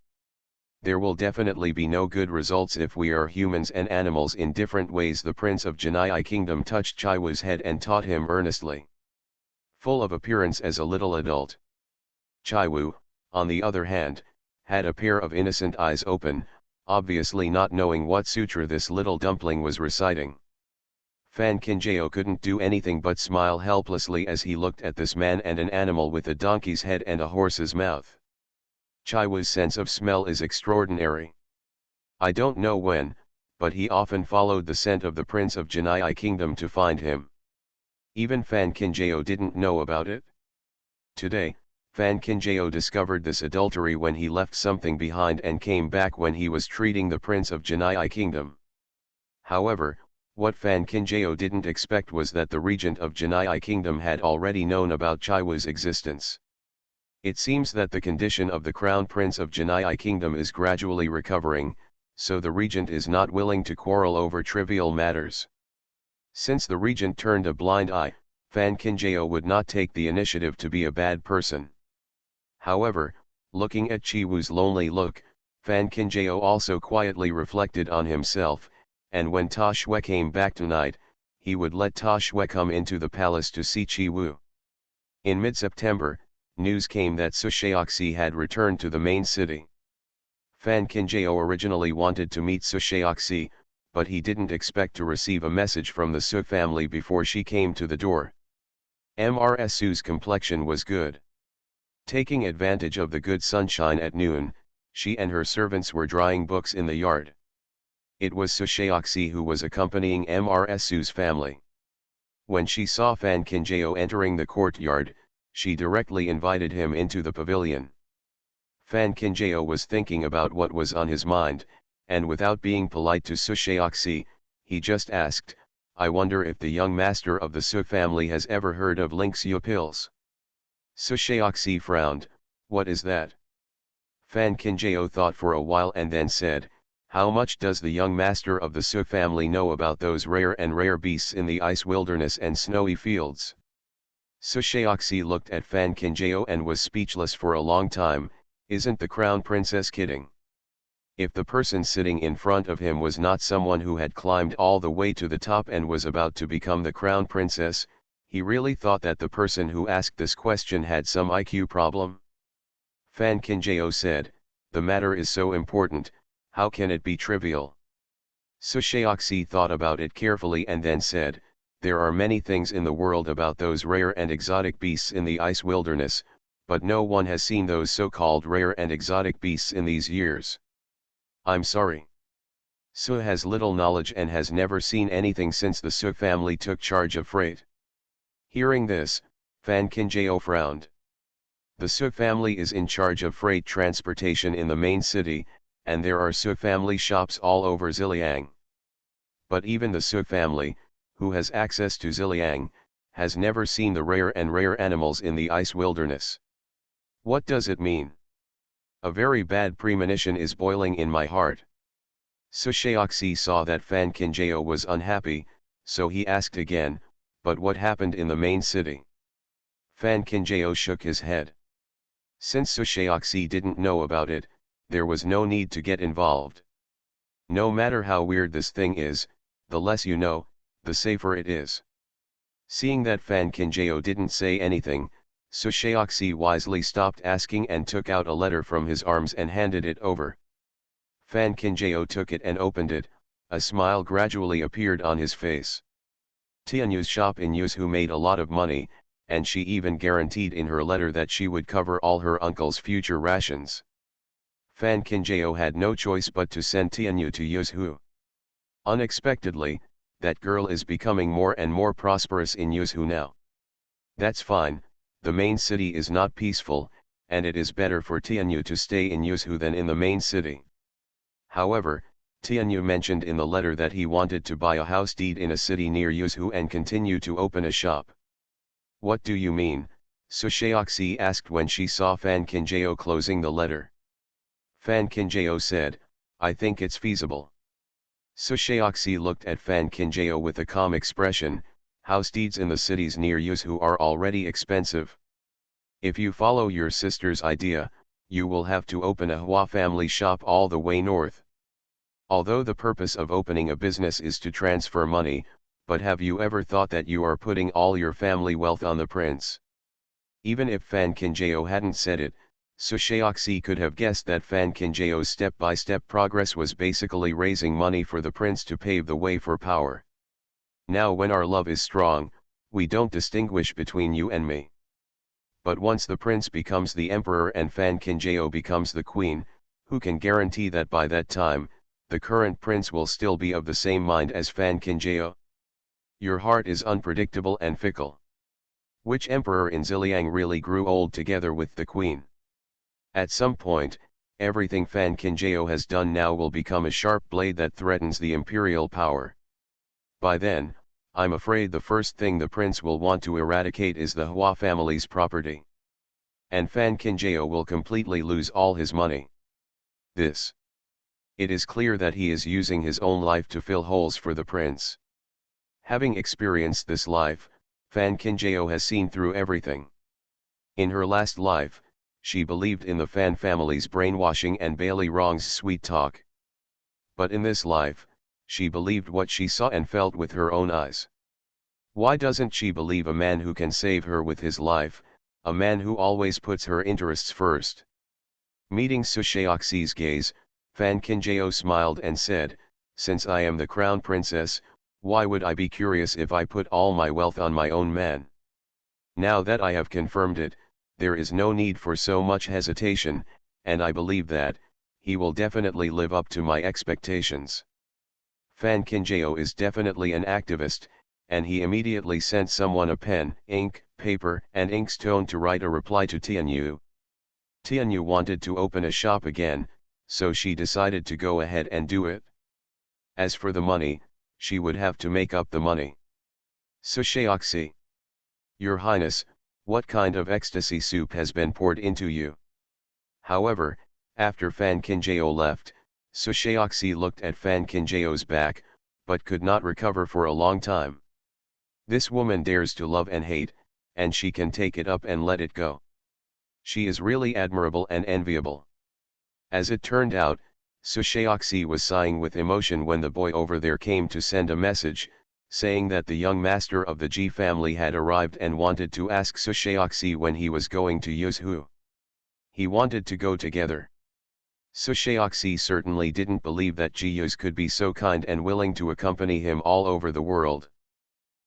There will definitely be no good results if we are humans and animals in different ways. The prince of Janai kingdom touched Chaiwu's head and taught him earnestly. Full of appearance as a little adult. Chaiwu, on the other hand, had a pair of innocent eyes open, obviously not knowing what sutra this little dumpling was reciting. Fan Kinjao couldn't do anything but smile helplessly as he looked at this man and an animal with a donkey's head and a horse's mouth. Chaiwu's sense of smell is extraordinary. I don't know when, but he often followed the scent of the prince of Janai kingdom to find him. Even Fan Kinjao didn't know about it. Today, Fan Kinjao discovered this adultery when he left something behind and came back when he was treating the prince of Janai kingdom. However, what Fan Kinjao didn't expect was that the regent of Janai kingdom had already known about Chaiwu's existence. It seems that the condition of the crown prince of Janai kingdom is gradually recovering, so the regent is not willing to quarrel over trivial matters. Since the regent turned a blind eye, Fan Kinjao would not take the initiative to be a bad person. However, looking at Chaiwu's lonely look, Fan Kinjao also quietly reflected on himself, and when Ta Shui came back tonight, he would let Ta Shui come into the palace to see Chaiwu. In mid-September, news came that Su Shaoxi had returned to the main city. Fan Kinjao originally wanted to meet Su Shaoxi, but he didn't expect to receive a message from the Su family before she came to the door. Mrs. Su's complexion was good. Taking advantage of the good sunshine at noon, she and her servants were drying books in the yard. It was Su Shaoxi who was accompanying Mrs. Su's family. When she saw Fan Kinjao entering the courtyard, she directly invited him into the pavilion. Fan Kinjao was thinking about what was on his mind, and without being polite to Su Shaoxi, he just asked, I wonder if the young master of the Su family has ever heard of Lingxiu pills. Su Shaoxi frowned, What is that? Fan Kinjao thought for a while and then said, how much does the young master of the Su family know about those rare beasts in the ice wilderness and snowy fields? Su Shaoxi looked at Fan Kinjao and was speechless for a long time. Isn't the crown princess kidding? If the person sitting in front of him was not someone who had climbed all the way to the top and was about to become the crown princess, he really thought that the person who asked this question had some IQ problem. Fan Kinjao said, the matter is so important, how can it be trivial? Su Shaoxi thought about it carefully and then said, there are many things in the world about those rare and exotic beasts in the ice wilderness, but no one has seen those so-called rare and exotic beasts in these years. I'm sorry. Su has little knowledge and has never seen anything since the Su family took charge of freight. Hearing this, Fan Kinjao frowned. The Su family is in charge of freight transportation in the main city, and there are Su family shops all over Ziliang. But even the Su family, who has access to Ziliang, has never seen the rare animals in the ice wilderness. What does it mean? A very bad premonition is boiling in my heart. Su Shaoxi saw that Fan Kinjao was unhappy, so he asked again, but what happened in the main city? Fan Kinjao shook his head. Since Su Shaoxi didn't know about it, there was no need to get involved. No matter how weird this thing is, the less you know, the safer it is. Seeing that Fan Kinjao didn't say anything, Su Shaoxi wisely stopped asking and took out a letter from his arms and handed it over. Fan Kinjao took it and opened it. A smile gradually appeared on his face. Tianyu's shop in Yuzhou made a lot of money, and she even guaranteed in her letter that she would cover all her uncle's future rations. Fan Kinjao had no choice but to send Tianyu to Yuzhou. Unexpectedly, that girl is becoming more and more prosperous in Yuzhou now. That's fine. The main city is not peaceful, and it is better for Tianyu to stay in Yuzhou than in the main city. However, Tianyu mentioned in the letter that he wanted to buy a house deed in a city near Yuzhou and continue to open a shop. What do you mean? Su Shaoxi asked when she saw Fan Kinjao closing the letter. Fan Kinjao said, I think it's feasible. Su Shaoxi looked at Fan Kinjao with a calm expression. House deeds in the cities near Yuzhou are already expensive. If you follow your sister's idea, you will have to open a Hua family shop all the way north. Although the purpose of opening a business is to transfer money, but have you ever thought that you are putting all your family wealth on the prince? Even if Fan Kinjao hadn't said it, Su Shaoxi could have guessed that Fan Kinjao's step-by-step progress was basically raising money for the prince to pave the way for power. Now when our love is strong, we don't distinguish between you and me. But once the prince becomes the emperor and Fan Kinjao becomes the queen, who can guarantee that by that time, the current prince will still be of the same mind as Fan Kinjao? Your heart is unpredictable and fickle. Which emperor in Ziliang really grew old together with the queen? At some point, everything Fan Kinjao has done now will become a sharp blade that threatens the imperial power. By then, I'm afraid the first thing the prince will want to eradicate is the Hua family's property. And Fan Kinjao will completely lose all his money. It is clear that he is using his own life to fill holes for the prince. Having experienced this life, Fan Kinjao has seen through everything. In her last life, she believed in the Fan family's brainwashing and Bailey Wrong's sweet talk. But in this life, she believed what she saw and felt with her own eyes. Why doesn't she believe a man who can save her with his life, a man who always puts her interests first? Meeting Su Shaoxi's gaze, Fan Kinjao smiled and said, since I am the crown princess, why would I be curious if I put all my wealth on my own man? Now that I have confirmed it, there is no need for so much hesitation, and I believe that he will definitely live up to my expectations. Fan Kinjao is definitely an activist, and he immediately sent someone a pen, ink, paper, and inkstone to write a reply to Tianyu. Tianyu wanted to open a shop again, so she decided to go ahead and do it. As for the money, she would have to make up the money. Su Shaoxi. Your Highness, what kind of ecstasy soup has been poured into you? However, after Fan Kinjao left, Susheoxi looked at Fan Kinjao's back, but could not recover for a long time. This woman dares to love and hate, and she can take it up and let it go. She is really admirable and enviable. As it turned out, Susheoxi was sighing with emotion when the boy over there came to send a message, saying that the young master of the Ji family had arrived and wanted to ask Susheoxi when he was going to Yuzhu. He wanted to go together. Susheoxi certainly didn't believe that Jiyuz could be so kind and willing to accompany him all over the world.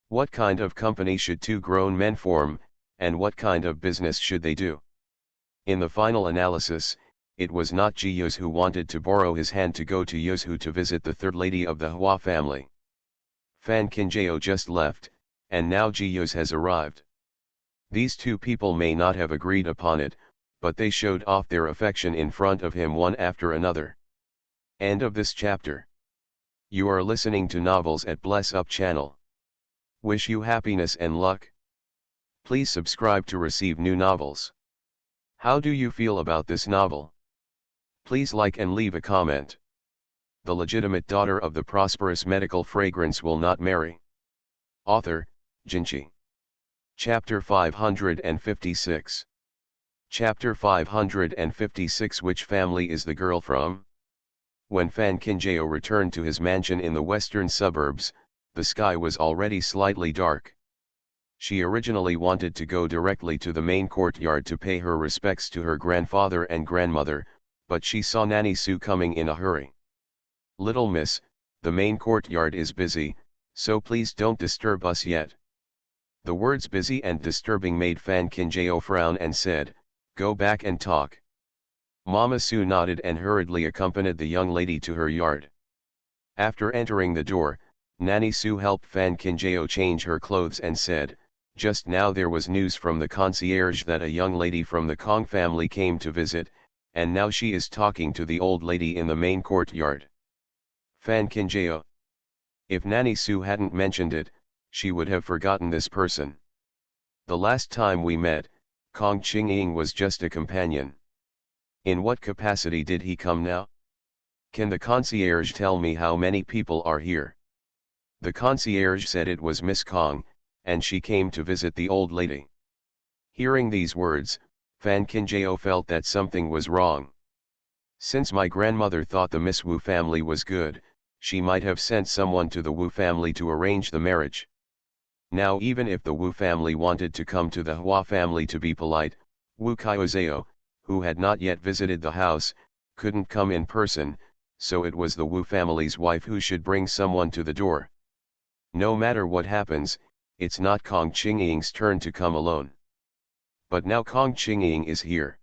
What kind of company should two grown men form, and what kind of business should they do? In the final analysis, it was not Jiyuz who wanted to borrow his hand to go to Yuzhu to visit the third lady of the Hua family. Fan Kinjao just left, and now Jiyuz has arrived. These two people may not have agreed upon it, but they showed off their affection in front of him one after another. End of this chapter. You are listening to Novels at Bless Up channel. Wish you happiness and luck. Please subscribe to receive new novels. How do you feel about this novel? Please like and leave a comment. The legitimate daughter of the prosperous medical fragrance will not marry. Author, Jinchi. Chapter 556. Chapter 556. Which family is the girl from? When Fan Kinjao returned to his mansion in the western suburbs, the sky was already slightly dark. She originally wanted to go directly to the main courtyard to pay her respects to her grandfather and grandmother, but she saw Nanny Sue coming in a hurry. "Little miss, the main courtyard is busy, so please don't disturb us yet." The words busy and disturbing made Fan Kinjao frown and said, "Go back and talk." Mama Sue nodded and hurriedly accompanied the young lady to her yard. After entering the door, Nanny Sue helped Fan Kinjao change her clothes and said, "Just now there was news from the concierge that a young lady from the Kong family came to visit, and now she is talking to the old lady in the main courtyard." Fan Kinjao. If Nanny Sue hadn't mentioned it, she would have forgotten this person. The last time we met, Kong Qingying was just a companion. In what capacity did he come now? Can the concierge tell me how many people are here? The concierge said it was Miss Kong, and she came to visit the old lady. Hearing these words, Fan Kinjao felt that something was wrong. Since my grandmother thought the Miss Wu family was good, she might have sent someone to the Wu family to arrange the marriage. Now even if the Wu family wanted to come to the Hua family to be polite, Wu Qiuzao, who had not yet visited the house, couldn't come in person, so it was the Wu family's wife who should bring someone to the door. No matter what happens, it's not Kong Qingying's turn to come alone. But now Kong Qingying is here.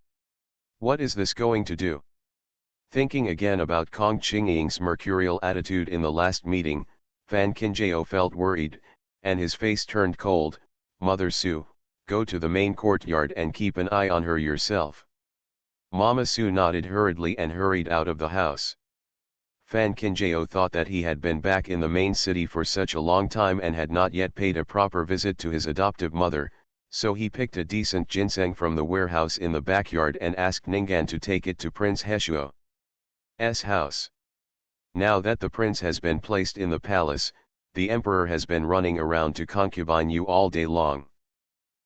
What is this going to do? Thinking again about Kong Qingying's mercurial attitude in the last meeting, Fan Kinjao felt worried, and his face turned cold. "Mother Sue, go to the main courtyard and keep an eye on her yourself." Mama Sue nodded hurriedly and hurried out of the house. Fan Kinjao thought that he had been back in the main city for such a long time and had not yet paid a proper visit to his adoptive mother, so he picked a decent ginseng from the warehouse in the backyard and asked Ningguan to take it to Prince Heshuo's house. Now that the prince has been placed in the palace, the emperor has been running around to concubine you all day long.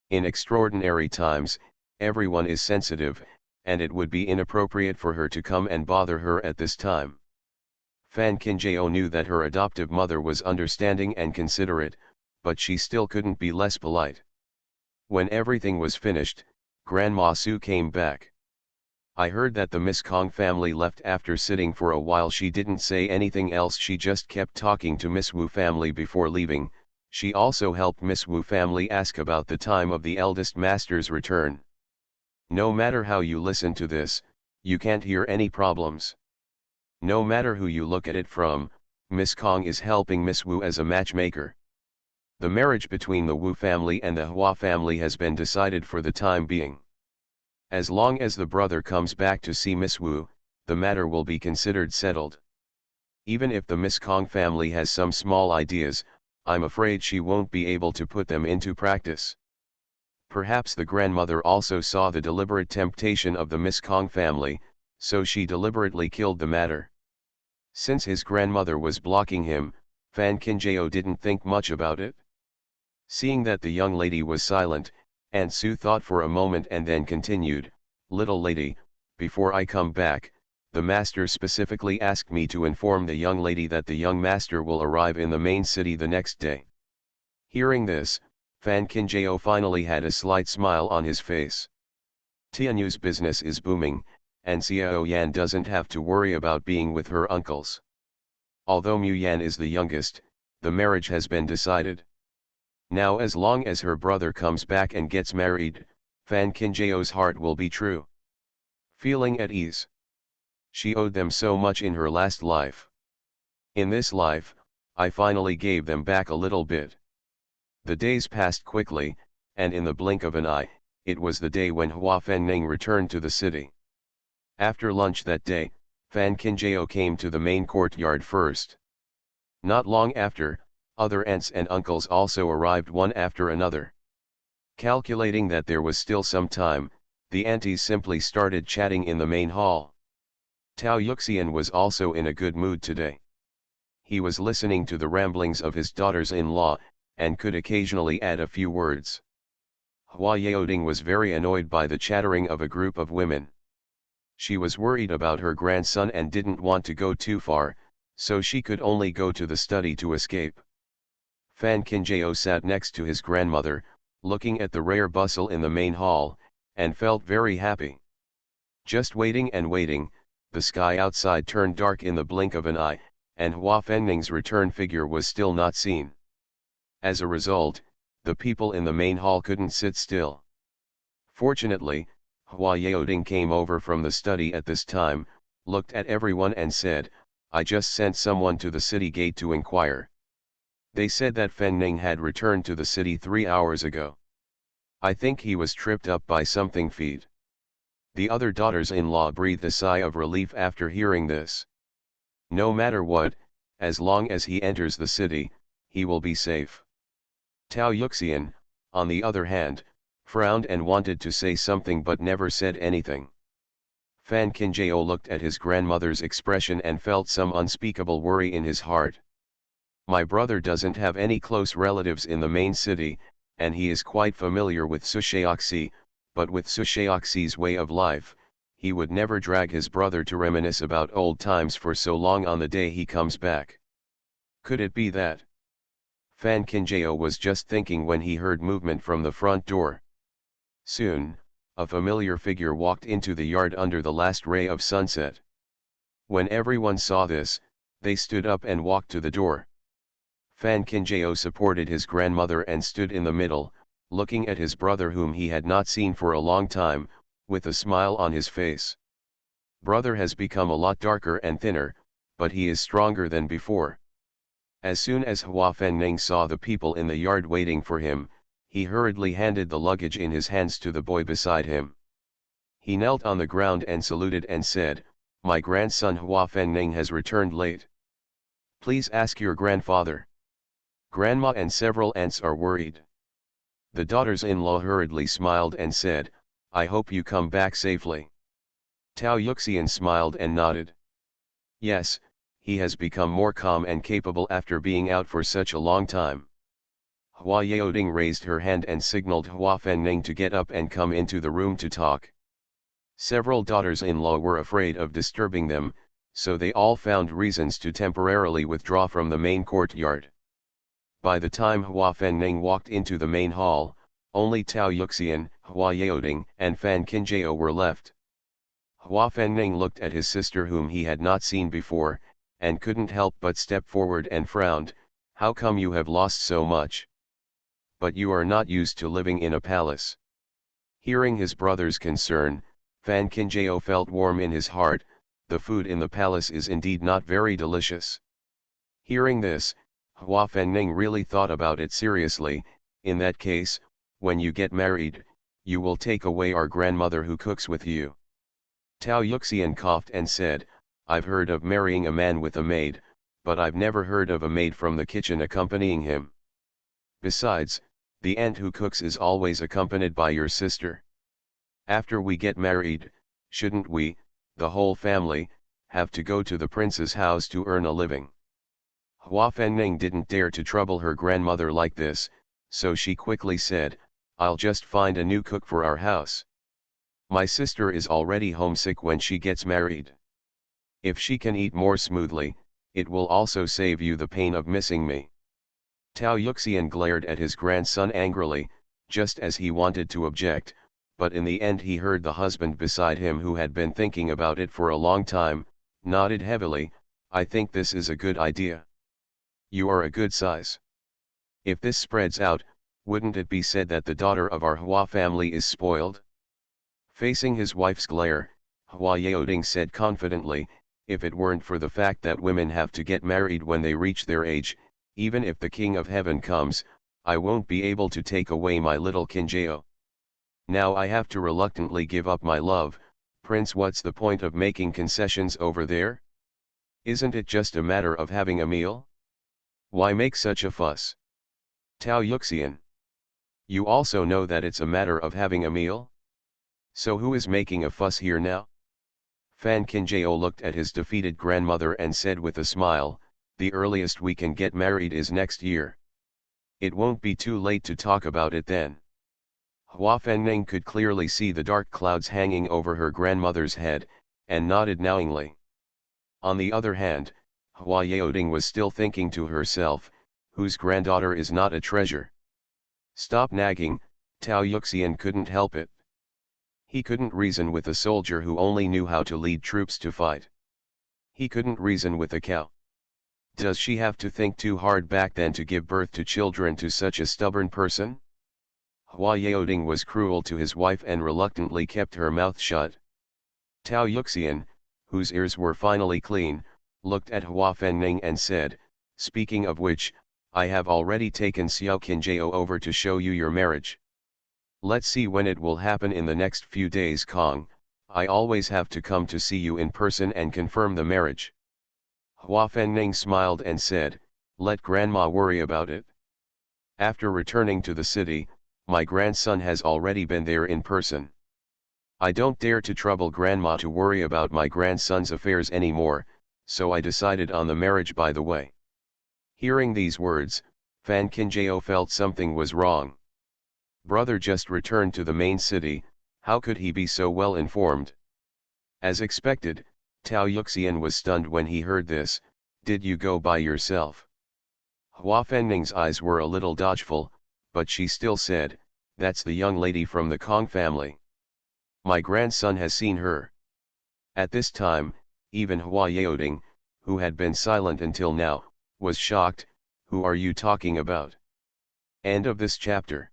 In extraordinary times, everyone is sensitive, and it would be inappropriate for her to come and bother her at this time. Fan Kinjao knew that her adoptive mother was understanding and considerate, but she still couldn't be less polite. When everything was finished, Grandma Sue came back. "I heard that the Miss Kong family left after sitting for a while." She didn't say anything else, she just kept talking to Miss Wu family before leaving. She also helped Miss Wu family ask about the time of the eldest master's return. No matter how you listen to this, you can't hear any problems. No matter who you look at it from, Miss Kong is helping Miss Wu as a matchmaker. The marriage between the Wu family and the Hua family has been decided for the time being. As long as the brother comes back to see Miss Wu, the matter will be considered settled. Even if the Miss Kong family has some small ideas, I'm afraid she won't be able to put them into practice. Perhaps the grandmother also saw the deliberate temptation of the Miss Kong family, so she deliberately killed the matter. Since his grandmother was blocking him, Fan Kinjao didn't think much about it. Seeing that the young lady was silent, Aunt Su thought for a moment and then continued, "Little lady, before I come back, the master specifically asked me to inform the young lady that the young master will arrive in the main city the next day." Hearing this, Fan Kinjao finally had a slight smile on his face. Tianyu's business is booming, and Xiao Yan doesn't have to worry about being with her uncles. Although Mu Yan is the youngest, the marriage has been decided. Now as long as her brother comes back and gets married, Fan Kinjao's heart will be true. Feeling at ease. She owed them so much in her last life. In this life, I finally gave them back a little bit. The days passed quickly, and in the blink of an eye, it was the day when Hua Fenning returned to the city. After lunch that day, Fan Kinjao came to the main courtyard first. Not long after, other aunts and uncles also arrived one after another. Calculating that there was still some time, the aunties simply started chatting in the main hall. Tao Yuxian was also in a good mood today. He was listening to the ramblings of his daughters-in-law, and could occasionally add a few words. Hua Yaoding was very annoyed by the chattering of a group of women. She was worried about her grandson and didn't want to go too far, so she could only go to the study to escape. Fan Kinjao sat next to his grandmother, looking at the rare bustle in the main hall, and felt very happy. Just waiting and waiting, the sky outside turned dark in the blink of an eye, and Hua Fenning's return figure was still not seen. As a result, the people in the main hall couldn't sit still. Fortunately, Hua Yaoding came over from the study at this time, looked at everyone and said, "I just sent someone to the city gate to inquire. They said that Fenning had returned to the city 3 hours ago. I think he was tripped up by something feed." The other daughters-in-law breathed a sigh of relief after hearing this. No matter what, as long as he enters the city, he will be safe. Tao Yuxian, on the other hand, frowned and wanted to say something but never said anything. Fan Kinjao looked at his grandmother's expression and felt some unspeakable worry in his heart. My brother doesn't have any close relatives in the main city, and he is quite familiar with Sushaoxi, but with Sushaoxi's way of life, he would never drag his brother to reminisce about old times for so long on the day he comes back. Could it be that? Fan Kinjao was just thinking when he heard movement from the front door. Soon, a familiar figure walked into the yard under the last ray of sunset. When everyone saw this, they stood up and walked to the door. Fan Kinjao supported his grandmother and stood in the middle, looking at his brother whom he had not seen for a long time, with a smile on his face. Brother has become a lot darker and thinner, but he is stronger than before. As soon as Hua Fenning saw the people in the yard waiting for him, he hurriedly handed the luggage in his hands to the boy beside him. He knelt on the ground and saluted and said, "My grandson Hua Fenning has returned late. Please ask your grandfather. Grandma and several aunts are worried." The daughters-in-law hurriedly smiled and said, "I hope you come back safely." Tao Yuxian smiled and nodded. Yes, he has become more calm and capable after being out for such a long time. Hua Yaoding raised her hand and signaled Hua Fenning to get up and come into the room to talk. Several daughters-in-law were afraid of disturbing them, so they all found reasons to temporarily withdraw from the main courtyard. By the time Hua Fenning walked into the main hall, only Tao Yuxian, Hua Yaoding, and Fan Kinjao were left. Hua Fenning looked at his sister whom he had not seen before, and couldn't help but step forward and frowned, "How come you have lost so much? But you are not used to living in a palace." Hearing his brother's concern, Fan Kinjao felt warm in his heart. The food in the palace is indeed not very delicious. Hearing this, Hua Fenning really thought about it seriously. In that case, when you get married, you will take away our grandmother who cooks with you. Tao Yuxian coughed and said, "I've heard of marrying a man with a maid, but I've never heard of a maid from the kitchen accompanying him. Besides, The aunt who cooks is always accompanied by your sister. After we get married, shouldn't we, the whole family, have to go to the prince's house to earn a living? Hua Fengning didn't dare to trouble her grandmother like this, so she quickly said, I'll just find a new cook for our house. My sister is already homesick when she gets married. If she can eat more smoothly, it will also save you the pain of missing me. Tao Yuxian glared at his grandson angrily, just as he wanted to object, but in the end he heard the husband beside him, who had been thinking about it for a long time, nodded heavily, I think this is a good idea. You are a good size. If this spreads out, wouldn't it be said that the daughter of our Hua family is spoiled? Facing his wife's glare, Hua Yaoding said confidently, if it weren't for the fact that women have to get married when they reach their age, even if the King of Heaven comes, I won't be able to take away my little Kinjao. Now I have to reluctantly give up my love. Prince, what's the point of making concessions over there? Isn't it just a matter of having a meal? Why make such a fuss? Tao Yuxian. You also know that it's a matter of having a meal? So who is making a fuss here now? Fan Kinjao looked at his defeated grandmother and said with a smile, the earliest we can get married is next year. It won't be too late to talk about it then. Hua Fengning could clearly see the dark clouds hanging over her grandmother's head, and nodded knowingly. On the other hand, Hua Yaoding was still thinking to herself, whose granddaughter is not a treasure? Stop nagging, Tao Yuxian couldn't help it. He couldn't reason with a soldier who only knew how to lead troops to fight. He couldn't reason with a cow. Does she have to think too hard back then to give birth to children to such a stubborn person? Hua Yaoding was cruel to his wife and reluctantly kept her mouth shut. Tao Yuxian, whose ears were finally clean, looked at Hua Fengning and said, speaking of which, I have already taken Xiao Qinjiao over to show you your marriage. Let's see when it will happen in the next few days, Kong. I always have to come to see you in person and confirm the marriage. Hua Fengning smiled and said, let grandma worry about it. After returning to the city, my grandson has already been there in person. I don't dare to trouble grandma to worry about my grandson's affairs anymore, so I decided on the marriage by the way. Hearing these words, Fan Kinjao felt something was wrong. Brother just returned to the main city, how could he be so well informed? As expected, Tao Yuxian was stunned when he heard this. Did you go by yourself? Hua Fengning's eyes were a little dodgeful, but she still said, that's the young lady from the Kong family. My grandson has seen her. At this time, even Hua Yaoding, who had been silent until now, was shocked. Who are you talking about? End of this chapter.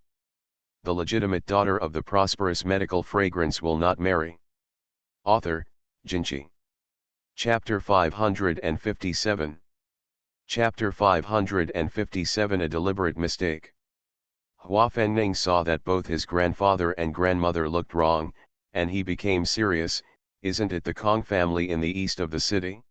The legitimate daughter of the prosperous medical fragrance will not marry. Author, Jinchi. Chapter 557. Chapter 557. A deliberate mistake. Hua Fengning saw that both his grandfather and grandmother looked wrong, and he became serious. Isn't it the Kong family in the east of the city?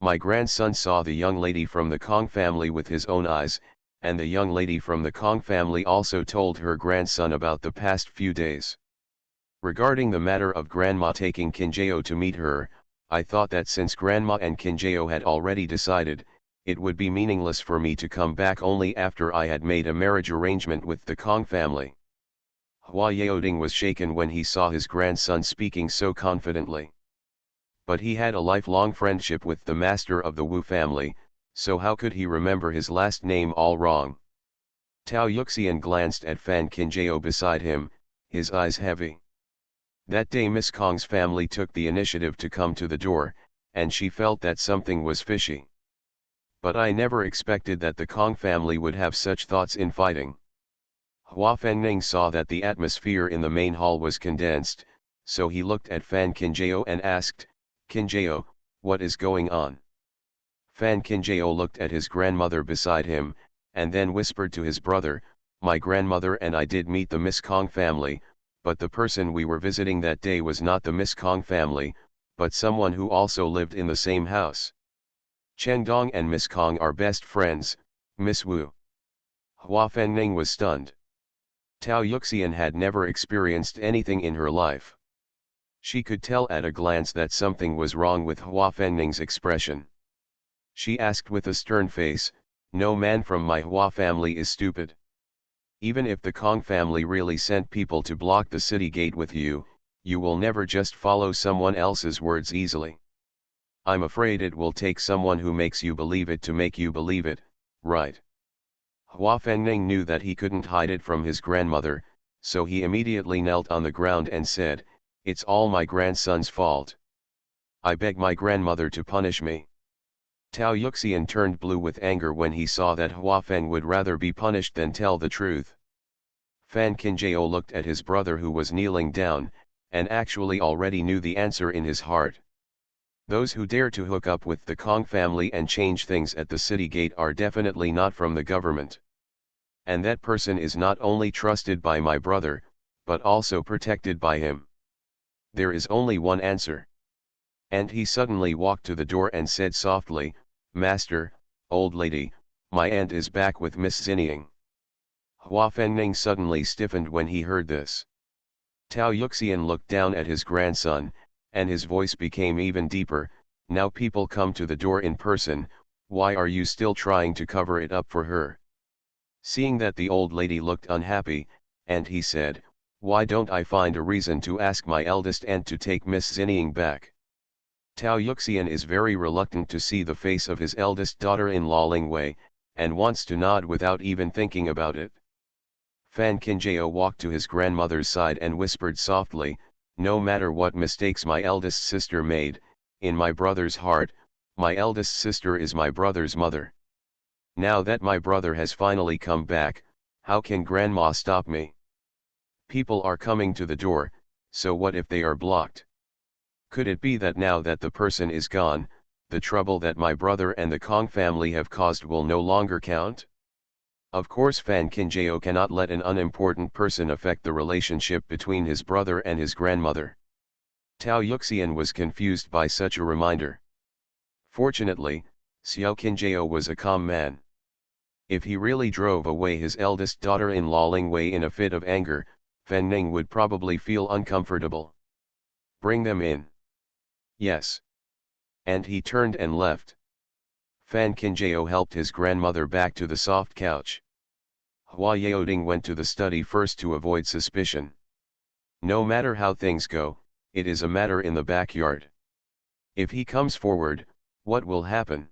My grandson saw the young lady from the Kong family with his own eyes, and the young lady from the Kong family also told her grandson about the past few days. Regarding the matter of grandma taking Kinjao to meet her, I thought that since grandma and Kinjao had already decided, it would be meaningless for me to come back only after I had made a marriage arrangement with the Kong family. Hua Yaoding was shaken when he saw his grandson speaking so confidently. But he had a lifelong friendship with the master of the Wu family, so how could he remember his last name all wrong? Tao Yuxian glanced at Fan Kinjao beside him, his eyes heavy. That day Miss Kong's family took the initiative to come to the door, and she felt that something was fishy. But I never expected that the Kong family would have such thoughts in fighting. Hua Fengning saw that the atmosphere in the main hall was condensed, so he looked at Fan Kinjao and asked, Kinjao, what is going on? Fan Kinjao looked at his grandmother beside him, and then whispered to his brother, my grandmother and I did meet the Miss Kong family, but the person we were visiting that day was not the Miss Kong family, but someone who also lived in the same house. Chen Dong and Miss Kong are best friends, Miss Wu. Hua Fengning was stunned. Tao Yuxian had never experienced anything in her life. She could tell at a glance that something was wrong with Hua Fenning's expression. She asked with a stern face, "No man from my Hua family is stupid. Even if the Kong family really sent people to block the city gate with you, you will never just follow someone else's words easily. I'm afraid it will take someone who makes you believe it to make you believe it, right?" Hua Fengning knew that he couldn't hide it from his grandmother, so he immediately knelt on the ground and said, "It's all my grandson's fault. I beg my grandmother to punish me." Tao Yuxian turned blue with anger when he saw that Hua Feng would rather be punished than tell the truth. Fan Qinjiao looked at his brother who was kneeling down, and actually already knew the answer in his heart. Those who dare to hook up with the Kong family and change things at the city gate are definitely not from the government. And that person is not only trusted by my brother, but also protected by him. There is only one answer. And he suddenly walked to the door and said softly, "Master, old lady, my aunt is back with Miss Xinying." Hua Fengning suddenly stiffened when he heard this. Tao Yuxian looked down at his grandson, and his voice became even deeper, "Now people come to the door in person, why are you still trying to cover it up for her?" Seeing that the old lady looked unhappy, and he said, "Why don't I find a reason to ask my eldest aunt to take Miss Xinying back?" Tao Yuxian is very reluctant to see the face of his eldest daughter-in-law Ling Wei, and wants to nod without even thinking about it. Fan Qinjiao walked to his grandmother's side and whispered softly, "No matter what mistakes my eldest sister made, in my brother's heart, my eldest sister is my brother's mother. Now that my brother has finally come back, how can grandma stop me? People are coming to the door, so what if they are blocked? Could it be that now that the person is gone, the trouble that my brother and the Kong family have caused will no longer count?" Of course Fan Qinjiao cannot let an unimportant person affect the relationship between his brother and his grandmother. Tao Yuxian was confused by such a reminder. Fortunately, Xiao Qinjiao was a calm man. If he really drove away his eldest daughter-in-law Ling Wei in a fit of anger, Fan Ning would probably feel uncomfortable. "Bring them in." "Yes." And he turned and left. Fan Qinjiao helped his grandmother back to the soft couch. Hua Yaoding went to the study first to avoid suspicion. No matter how things go, it is a matter in the backyard. If he comes forward, what will happen?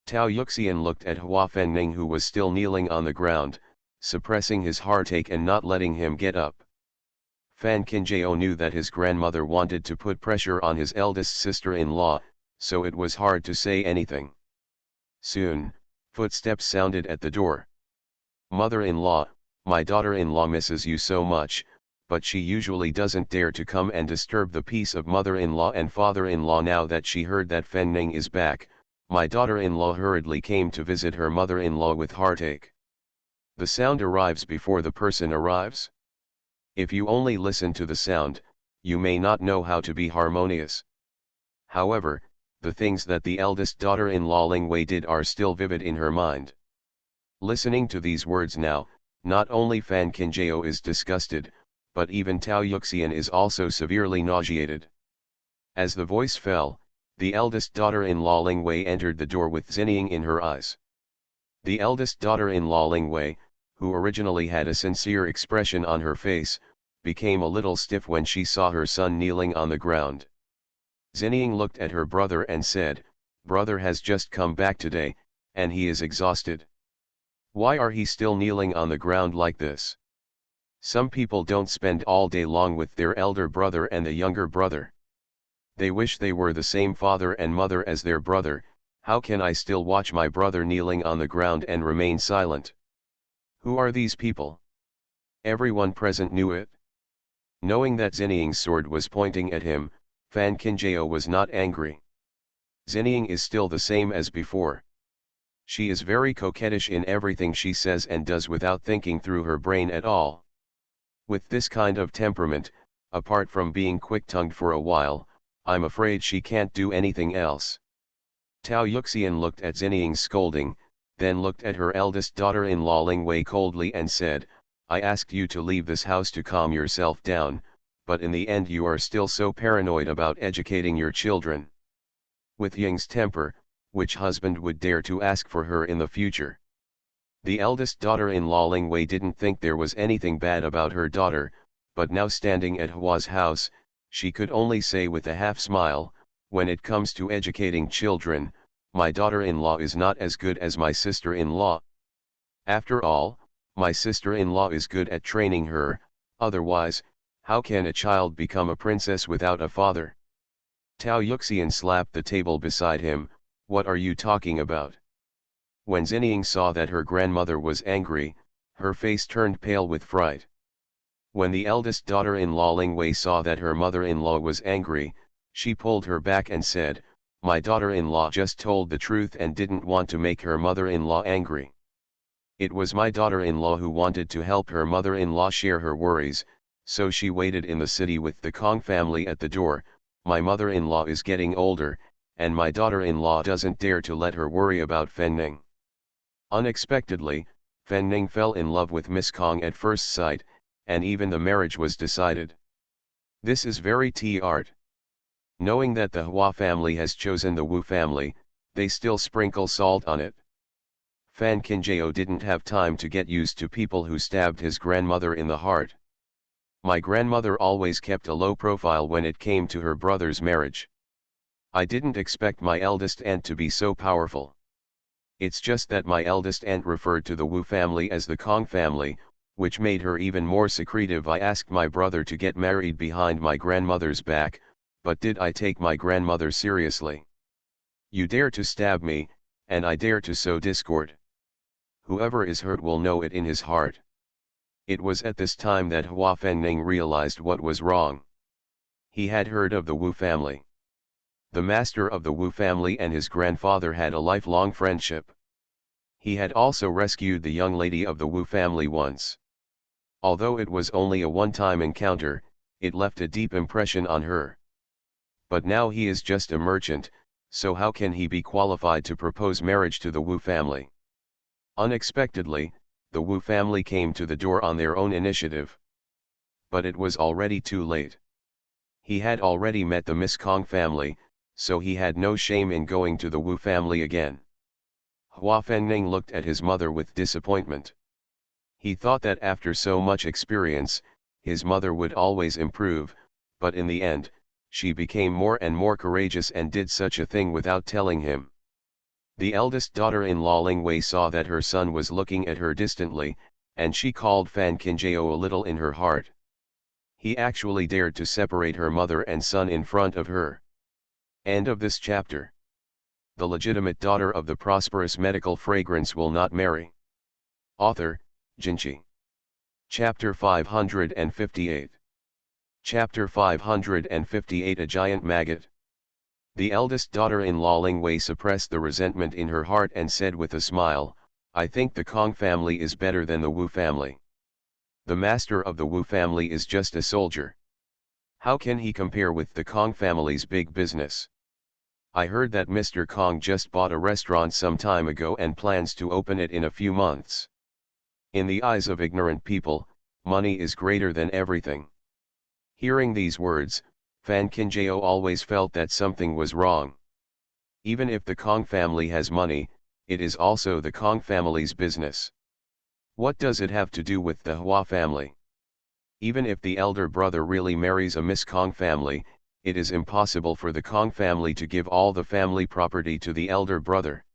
Tao Yuxian looked at Hua Fengning who was still kneeling on the ground, suppressing his heartache and not letting him get up. Fan Qinjiao knew that his grandmother wanted to put pressure on his eldest sister-in-law, so it was hard to say anything. Soon, footsteps sounded at the door. "Mother-in-law, my daughter-in-law misses you so much, but she usually doesn't dare to come and disturb the peace of mother-in-law and father-in-law. Now that she heard that Fengning is back, my daughter-in-law hurriedly came to visit her mother-in-law with heartache." The sound arrives before the person arrives. If you only listen to the sound, you may not know how to be harmonious. However, the things that the eldest daughter-in-law Ling Wei did are still vivid in her mind. Listening to these words now, not only Fan Qinjiao is disgusted, but even Tao Yuxian is also severely nauseated. As the voice fell, the eldest daughter-in-law Ling Wei entered the door with Xinying in her eyes. The eldest daughter-in-law Ling Wei, who originally had a sincere expression on her face, became a little stiff when she saw her son kneeling on the ground. Xinying looked at her brother and said, "Brother has just come back today, and he is exhausted. Why are he still kneeling on the ground like this? Some people don't spend all day long with their elder brother and the younger brother. They wish they were the same father and mother as their brother. How can I still watch my brother kneeling on the ground and remain silent? Who are these people?" Everyone present knew it. Knowing that Xinying's sword was pointing at him, Fan Qinjiao was not angry. Xinying is still the same as before. She is very coquettish in everything she says and does without thinking through her brain at all. With this kind of temperament, apart from being quick-tongued for a while, I'm afraid she can't do anything else. Tao Yuxian looked at Xinying's scolding, then looked at her eldest daughter-in-law Ling Wei coldly and said, I asked you to leave this house to calm yourself down, but in the end you are still so paranoid about educating your children. With Ying's temper, which husband would dare to ask for her in the future? The eldest daughter-in-law Ling Wei didn't think there was anything bad about her daughter, but now standing at Hua's house, she could only say with a half-smile, when it comes to educating children, my daughter-in-law is not as good as my sister-in-law. After all, my sister-in-law is good at training her, otherwise, how can a child become a princess without a father? Tao Yuxian slapped the table beside him. What are you talking about? When Xinying saw that her grandmother was angry, her face turned pale with fright. When the eldest daughter-in-law Ling Wei saw that her mother-in-law was angry, she pulled her back and said, my daughter-in-law just told the truth and didn't want to make her mother-in-law angry. It was my daughter-in-law who wanted to help her mother-in-law share her worries, so she waited in the city with the Kong family at the door. My mother-in-law is getting older, and my daughter-in-law doesn't dare to let her worry about Fenning. Unexpectedly, Fenning fell in love with Miss Kong at first sight, and even the marriage was decided. This is very art. Knowing that the Hua family has chosen the Wu family, they still sprinkle salt on it. Fan Qinjiao didn't have time to get used to people who stabbed his grandmother in the heart. My grandmother always kept a low profile when it came to her brother's marriage. I didn't expect my eldest aunt to be so powerful. It's just that my eldest aunt referred to the Wu family as the Kong family, which made her even more secretive. I asked my brother to get married behind my grandmother's back, but did I take my grandmother seriously? You dare to stab me, and I dare to sow discord. Whoever is hurt will know it in his heart. It was at this time that Hua Fenning realized what was wrong. He had heard of the Wu family. The master of the Wu family and his grandfather had a lifelong friendship. He had also rescued the young lady of the Wu family once. Although it was only a one-time encounter, it left a deep impression on her. But now he is just a merchant, so how can he be qualified to propose marriage to the Wu family? Unexpectedly, the Wu family came to the door on their own initiative. But it was already too late. He had already met the Miss Kong family, so he had no shame in going to the Wu family again. Hua Fenning looked at his mother with disappointment. He thought that after so much experience, his mother would always improve, but in the end, she became more and more courageous and did such a thing without telling him. The eldest daughter-in-law Ling Wei saw that her son was looking at her distantly, and she called Fan Qinjiao a little in her heart. He actually dared to separate her mother and son in front of her. End of this chapter. The legitimate daughter of the prosperous medical fragrance will not marry. Author, Jinchi. Chapter 558. Chapter 558. A giant maggot. The eldest daughter-in-law Ling Wei suppressed the resentment in her heart and said with a smile, I think the Kong family is better than the Wu family. The master of the Wu family is just a soldier. How can he compare with the Kong family's big business? I heard that Mr. Kong just bought a restaurant some time ago and plans to open it in a few months. In the eyes of ignorant people, money is greater than everything. Hearing these words, Fan Qinjiao always felt that something was wrong. Even if the Kong family has money, it is also the Kong family's business. What does it have to do with the Hua family? Even if the elder brother really marries a Miss Kong family, it is impossible for the Kong family to give all the family property to the elder brother.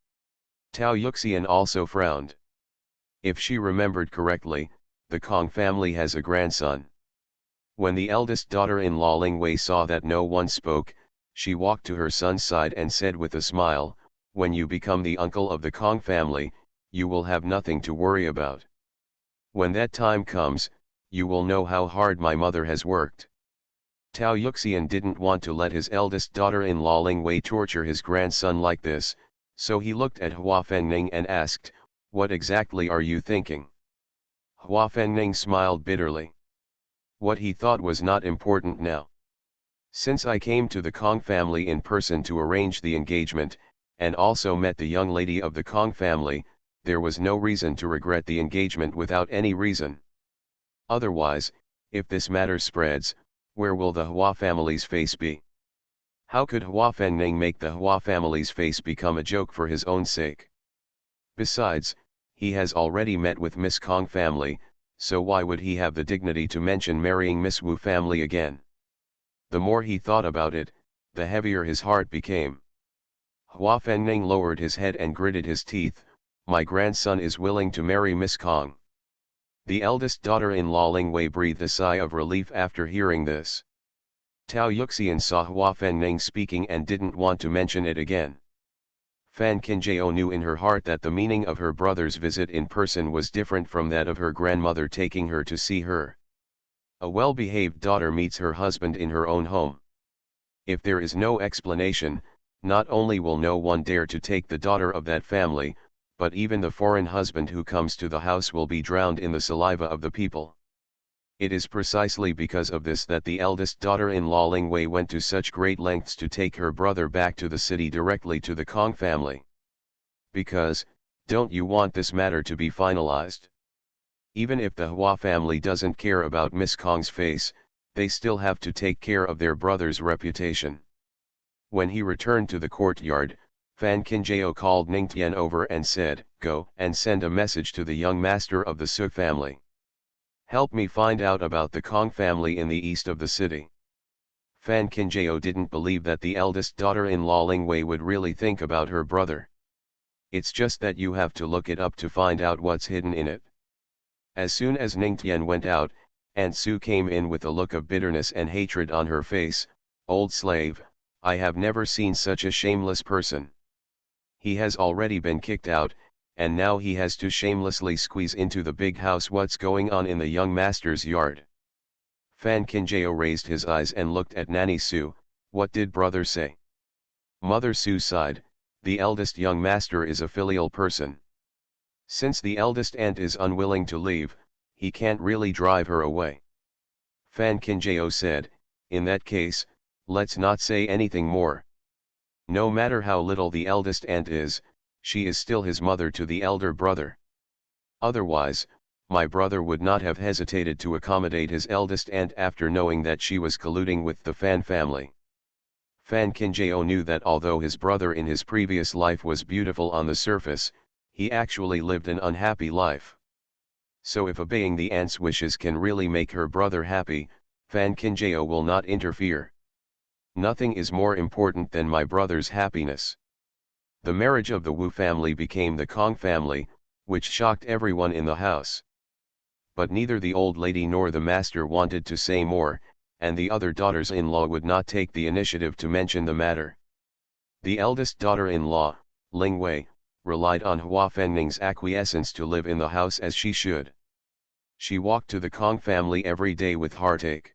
Tao Yuxian also frowned. If she remembered correctly, the Kong family has a grandson. When the eldest daughter-in-law Ling Wei saw that no one spoke, she walked to her son's side and said with a smile, when you become the uncle of the Kong family, you will have nothing to worry about. When that time comes, you will know how hard my mother has worked. Tao Yuxian didn't want to let his eldest daughter-in-law Ling Wei torture his grandson like this, so he looked at Hua Fenning and asked, what exactly are you thinking? Hua Fenning smiled bitterly. What he thought was not important now. Since I came to the Kong family in person to arrange the engagement, and also met the young lady of the Kong family, there was no reason to regret the engagement without any reason. Otherwise, if this matter spreads, where will the Hua family's face be? How could Hua Fengning make the Hua family's face become a joke for his own sake? Besides, he has already met with Miss Kong family, so why would he have the dignity to mention marrying Miss Wu family again? The more he thought about it, the heavier his heart became. Hua Fengning lowered his head and gritted his teeth. My grandson is willing to marry Miss Kong. The eldest daughter-in-law Ling Wei breathed a sigh of relief after hearing this. Tao Yuxian saw Hua Fengning speaking and didn't want to mention it again. Fan Qinjiao knew in her heart that the meaning of her brother's visit in person was different from that of her grandmother taking her to see her. A well-behaved daughter meets her husband in her own home. If there is no explanation, not only will no one dare to take the daughter of that family, but even the foreign husband who comes to the house will be drowned in the saliva of the people. It is precisely because of this that the eldest daughter-in-law Ling Wei went to such great lengths to take her brother back to the city directly to the Kong family. Because, don't you want this matter to be finalized? Even if the Hua family doesn't care about Miss Kong's face, they still have to take care of their brother's reputation. When he returned to the courtyard, Fan Qinjiao called Ningtian over and said, "Go and send a message to the young master of the Su family. Help me find out about the Kong family in the east of the city." Fan Qinjiao didn't believe that the eldest daughter-in-law Ling Wei would really think about her brother. It's just that you have to look it up to find out what's hidden in it. As soon as Ningtian went out, Aunt Su came in with a look of bitterness and hatred on her face. "Old slave, I have never seen such a shameless person. He has already been kicked out, and now he has to shamelessly squeeze into the big house. What's going on in the young master's yard?" Fan Qinjiao raised his eyes and looked at Nanny Su. "What did brother say?" Mother Su sighed. "The eldest young master is a filial person. Since the eldest aunt is unwilling to leave, he can't really drive her away." Fan Qinjiao said, "In that case, let's not say anything more. No matter how little the eldest aunt is, she is still his mother to the elder brother. Otherwise, my brother would not have hesitated to accommodate his eldest aunt after knowing that she was colluding with the Fan family." Fan Qinjiao knew that although his brother in his previous life was beautiful on the surface, he actually lived an unhappy life. So if obeying the aunt's wishes can really make her brother happy, Fan Qinjiao will not interfere. "Nothing is more important than my brother's happiness." The marriage of the Wu family became the Kong family, which shocked everyone in the house. But neither the old lady nor the master wanted to say more, and the other daughters-in-law would not take the initiative to mention the matter. The eldest daughter-in-law, Ling Wei, relied on Hua Fengning's acquiescence to live in the house as she should. She walked to the Kong family every day with heartache.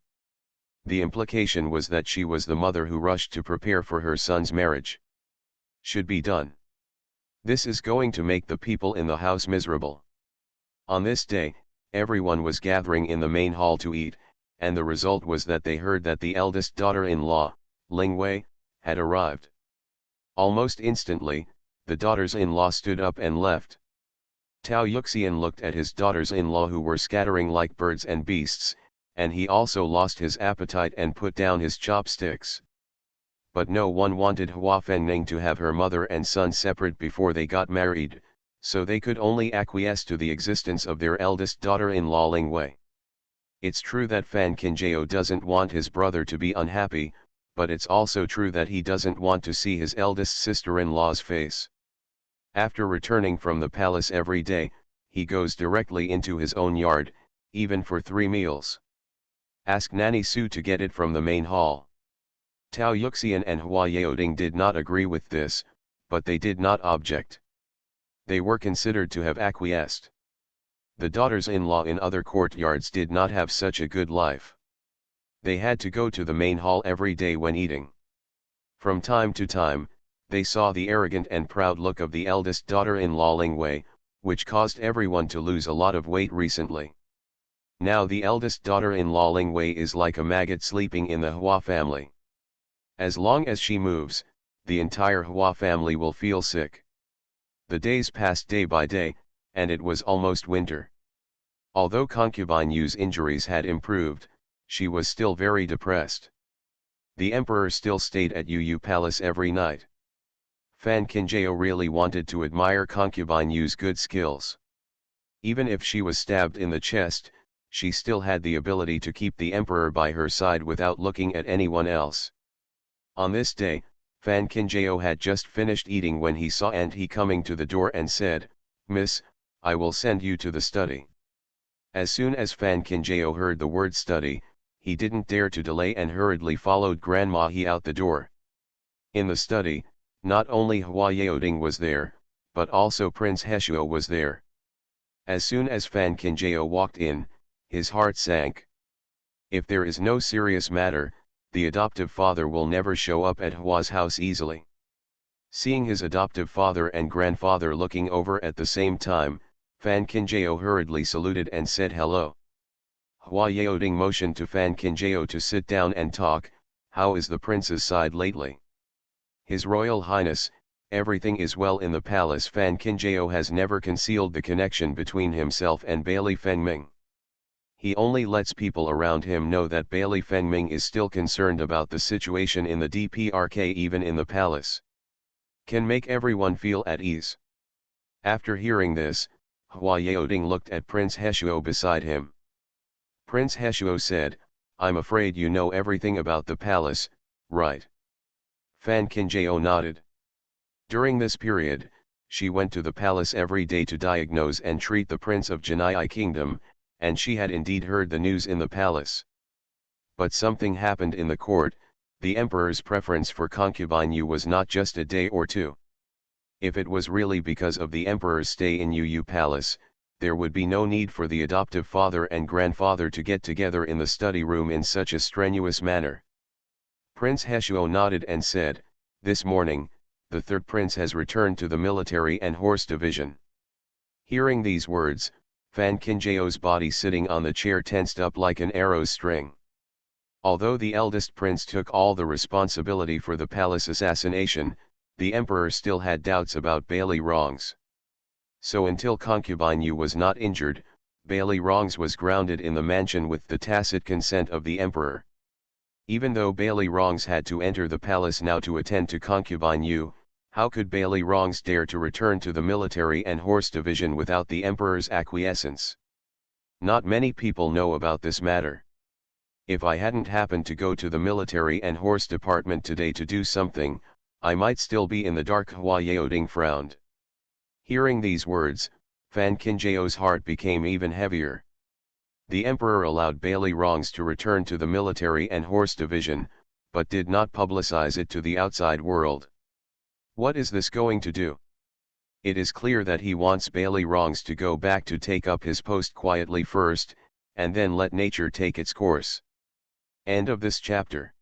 The implication was that she was the mother who rushed to prepare for her son's marriage. Should be done. This is going to make the people in the house miserable. On this day, everyone was gathering in the main hall to eat, and the result was that they heard that the eldest daughter-in-law, Ling Wei, had arrived. Almost instantly, the daughters-in-law stood up and left. Tao Yuxian looked at his daughters-in-law who were scattering like birds and beasts, and he also lost his appetite and put down his chopsticks. But no one wanted Hua Fengning to have her mother and son separate before they got married, so they could only acquiesce to the existence of their eldest daughter-in-law Ling Wei. It's true that Fan Qinjiao doesn't want his brother to be unhappy, but it's also true that he doesn't want to see his eldest sister-in-law's face. After returning from the palace every day, he goes directly into his own yard, even for 3 meals. Ask Nanny Su to get it from the main hall. Tao Yuxian and Hua Yaoding did not agree with this, but they did not object. They were considered to have acquiesced. The daughters-in-law in other courtyards did not have such a good life. They had to go to the main hall every day when eating. From time to time, they saw the arrogant and proud look of the eldest daughter-in-law Ling Wei, which caused everyone to lose a lot of weight recently. Now the eldest daughter-in-law Ling Wei is like a maggot sleeping in the Hua family. As long as she moves, the entire Hua family will feel sick. The days passed day by day, and it was almost winter. Although concubine Yu's injuries had improved, she was still very depressed. The emperor still stayed at Yu Palace every night. Fan Kinjao really wanted to admire concubine Yu's good skills. Even if she was stabbed in the chest, she still had the ability to keep the emperor by her side without looking at anyone else. On this day, Fan Kinjao had just finished eating when he saw Aunt He coming to the door and said, "Miss, I will send you to the study." As soon as Fan Kinjao heard the word study, he didn't dare to delay and hurriedly followed Grandma He out the door. In the study, not only Hua Yaoding was there, but also Prince Heshuo was there. As soon as Fan Kinjao walked in, his heart sank. If there is no serious matter, the adoptive father will never show up at Hua's house easily. Seeing his adoptive father and grandfather looking over at the same time, Fan Kinjao hurriedly saluted and said hello. Hua Yaoding motioned to Fan Kinjao to sit down and talk. "How is the prince's side lately?" "His Royal Highness, everything is well in the palace." Fan Kinjao has never concealed the connection between himself and Bailey Fengming. He only lets people around him know that Bailey Fengming is still concerned about the situation in the DPRK even in the palace. Can make everyone feel at ease. After hearing this, Hua Yaoding looked at Prince Heshuo beside him. Prince Heshuo said, "I'm afraid you know everything about the palace, right?" Fan Kinjao nodded. During this period, she went to the palace every day to diagnose and treat the Prince of Janai Kingdom, and she had indeed heard the news in the palace. But something happened in the court. The emperor's preference for concubine Yu was not just a day or two. If it was really because of the emperor's stay in Yu Palace, there would be no need for the adoptive father and grandfather to get together in the study room in such a strenuous manner. Prince Heshuo nodded and said, "This morning, the third prince has returned to the military and horse division." Hearing these words, Fan Kinjao's body sitting on the chair tensed up like an arrow's string. Although the eldest prince took all the responsibility for the palace assassination, the emperor still had doubts about Bailey Rongs. So until concubine Yu was not injured, Bailey Rongs was grounded in the mansion with the tacit consent of the emperor. Even though Bailey Rongs had to enter the palace now to attend to concubine Yu, how could Bailey Rongs dare to return to the military and horse division without the emperor's acquiescence? Not many people know about this matter. If I hadn't happened to go to the military and horse department today to do something, I might still be in the dark. Hua Yaoding frowned. Hearing these words, Fan Kinjao's heart became even heavier. The emperor allowed Bailey Rongs to return to the military and horse division, but did not publicize it to the outside world. What is this going to do? It is clear that he wants Bailey Rongs to go back to take up his post quietly first, and then let nature take its course. End of this chapter.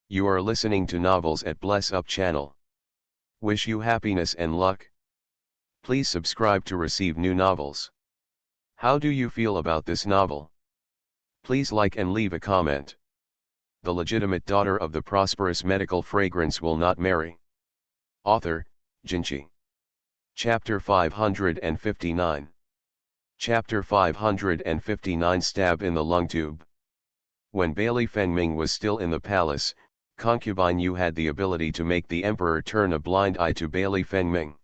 You are listening to Novels at Bless Up channel. Wish you happiness and luck. Please subscribe to receive new novels. How do you feel about this novel? Please like and leave a comment. The legitimate daughter of the prosperous medical fragrance will not marry. Author, Jinchi. Chapter 559. Chapter 559 Stab in the Lung Tube. When Bailey Fengming was still in the palace, concubine Yu had the ability to make the emperor turn a blind eye to Bailey Fengming.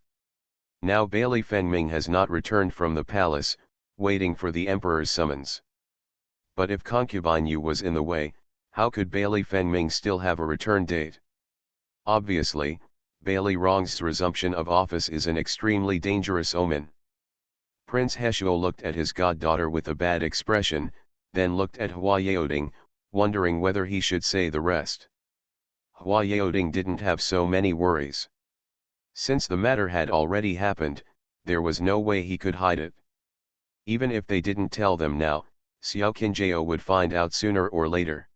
Now Bailey Fengming has not returned from the palace, waiting for the emperor's summons. But if concubine Yu was in the way, how could Bailey Fengming still have a return date? Obviously, Bailey Rongs' resumption of office is an extremely dangerous omen. Prince Heshuo looked at his goddaughter with a bad expression, then looked at Hua Yaoding, wondering whether he should say the rest. Hua Yaoding didn't have so many worries. Since the matter had already happened, there was no way he could hide it. Even if they didn't tell them now, Xiao Qinjiao would find out sooner or later.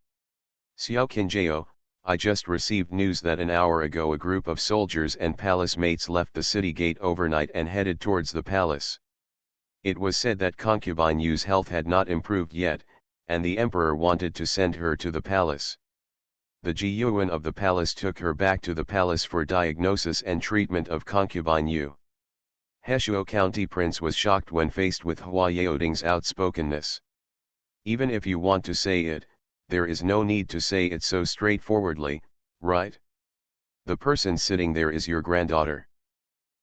Xiao Qinjiao, I just received news that an hour ago a group of soldiers and palace mates left the city gate overnight and headed towards the palace. It was said that concubine Yu's health had not improved yet, and the emperor wanted to send her to the palace. The Jiyuan of the palace took her back to the palace for diagnosis and treatment of concubine Yu. Heshuo County Prince was shocked when faced with Hua Yaoding's outspokenness. Even if you want to say it, there is no need to say it so straightforwardly, right? The person sitting there is your granddaughter.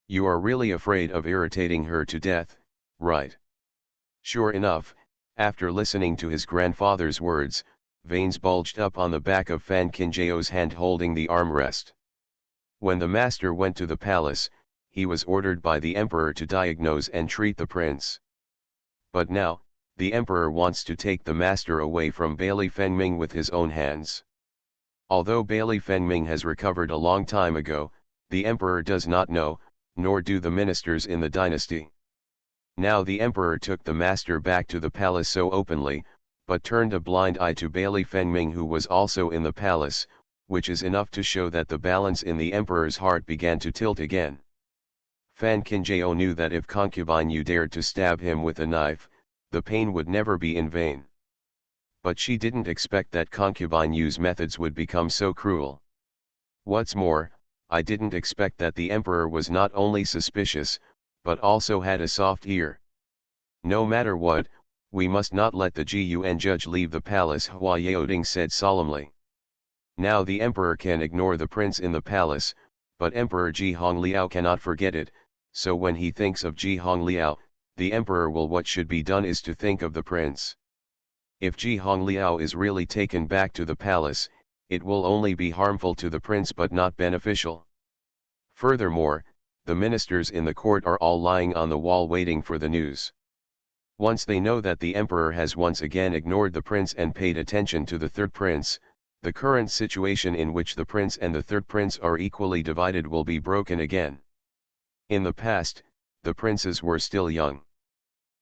You are really afraid of irritating her to death, right? Sure enough, after listening to his grandfather's words, veins bulged up on the back of Fan Qingjiao's hand holding the armrest. When the master went to the palace, he was ordered by the emperor to diagnose and treat the prince. But now, the emperor wants to take the master away from Bailey Fengming with his own hands. Although Bailey Fengming has recovered a long time ago, the emperor does not know, nor do the ministers in the dynasty. Now the emperor took the master back to the palace so openly, but turned a blind eye to Bailey Fengming, who was also in the palace, which is enough to show that the balance in the emperor's heart began to tilt again. Fan Qingjiao knew that if concubine Yu dared to stab him with a knife, the pain would never be in vain. But she didn't expect that concubine Yu's methods would become so cruel. What's more, I didn't expect that the emperor was not only suspicious, but also had a soft ear. No matter what, we must not let the Gun judge leave the palace, Hua Yaoding said solemnly. Now the emperor can ignore the prince in the palace, but Emperor Ji Hongliao cannot forget it, so when he thinks of Ji Hongliao, the emperor will what should be done is to think of the prince. If Ji Hongliao is really taken back to the palace, it will only be harmful to the prince but not beneficial. Furthermore, the ministers in the court are all lying on the wall waiting for the news. Once they know that the emperor has once again ignored the prince and paid attention to the third prince, the current situation in which the prince and the third prince are equally divided will be broken again. In the past, the princes were still young.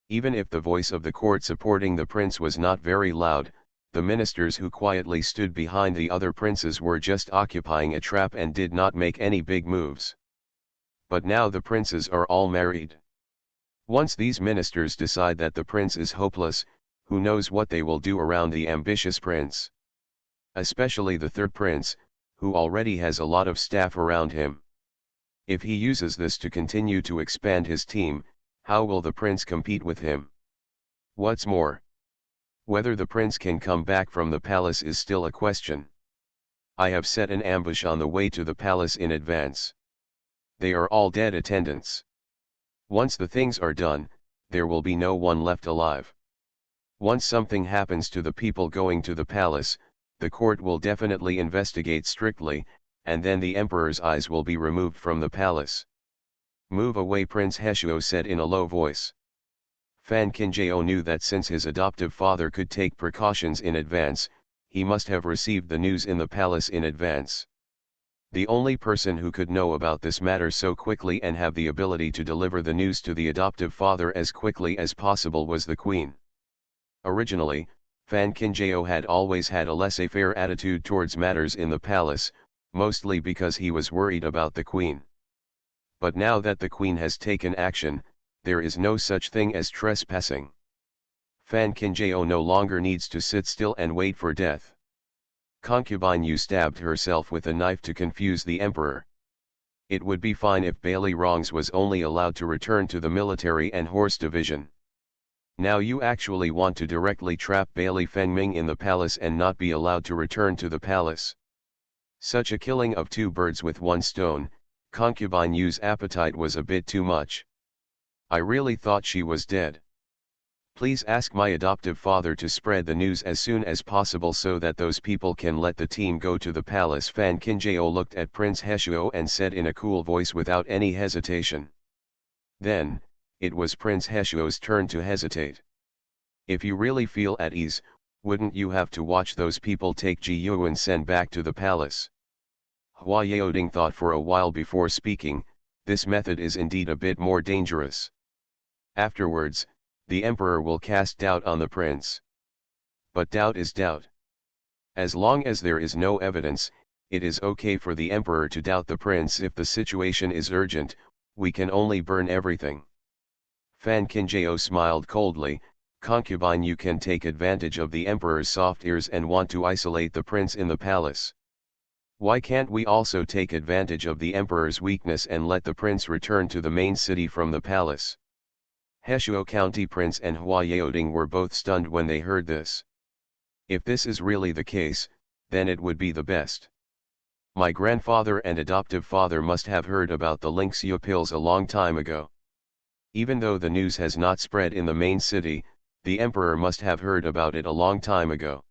Even if the voice of the court supporting the prince was not very loud, the ministers who quietly stood behind the other princes were just occupying a trap and did not make any big moves. But now the princes are all married. Once these ministers decide that the prince is hopeless, who knows what they will do around the ambitious prince? Especially the third prince, who already has a lot of staff around him. If he uses this to continue to expand his team, how will the prince compete with him? What's more, whether the prince can come back from the palace is still a question. I have set an ambush on the way to the palace in advance. They are all dead attendants. Once the things are done, there will be no one left alive. Once something happens to the people going to the palace, the court will definitely investigate strictly, and then the emperor's eyes will be removed from the palace. Move away, Prince Heshuo said in a low voice. Fan Qingjiao knew that since his adoptive father could take precautions in advance, he must have received the news in the palace in advance. The only person who could know about this matter so quickly and have the ability to deliver the news to the adoptive father as quickly as possible was the queen. Originally, Fan Qingjiao had always had a laissez-faire attitude towards matters in the palace, mostly because he was worried about the queen. But now that the queen has taken action, there is no such thing as trespassing. Fan Qingjiao no longer needs to sit still and wait for death. Concubine Yu stabbed herself with a knife to confuse the emperor. It would be fine if Bailey Rongs was only allowed to return to the military and horse division. Now you actually want to directly trap Bailey Fengming in the palace and not be allowed to return to the palace. Such a killing of two birds with one stone, concubine Yu's appetite was a bit too much. I really thought she was dead. Please ask my adoptive father to spread the news as soon as possible so that those people can let the team go to the palace. Fan Qingjiao looked at Prince Heshuo and said in a cool voice without any hesitation. Then, it was Prince Heshuo's turn to hesitate. If you really feel at ease, wouldn't you have to watch those people take Ji Yuansen back to the palace? Hua Yaoding thought for a while before speaking. This method is indeed a bit more dangerous. Afterwards, the emperor will cast doubt on the prince. But doubt is doubt. As long as there is no evidence, it is okay for the emperor to doubt the prince. If the situation is urgent, we can only burn everything. Fan Qingjiao smiled coldly. Concubine Yu can take advantage of the emperor's soft ears and want to isolate the prince in the palace. Why can't we also take advantage of the emperor's weakness and let the prince return to the main city from the palace? Heshuo County Prince and Hua Yaoding were both stunned when they heard this. If this is really the case, then it would be the best. My grandfather and adoptive father must have heard about the Linxia pills a long time ago. Even though the news has not spread in the main city, the emperor must have heard about it a long time ago.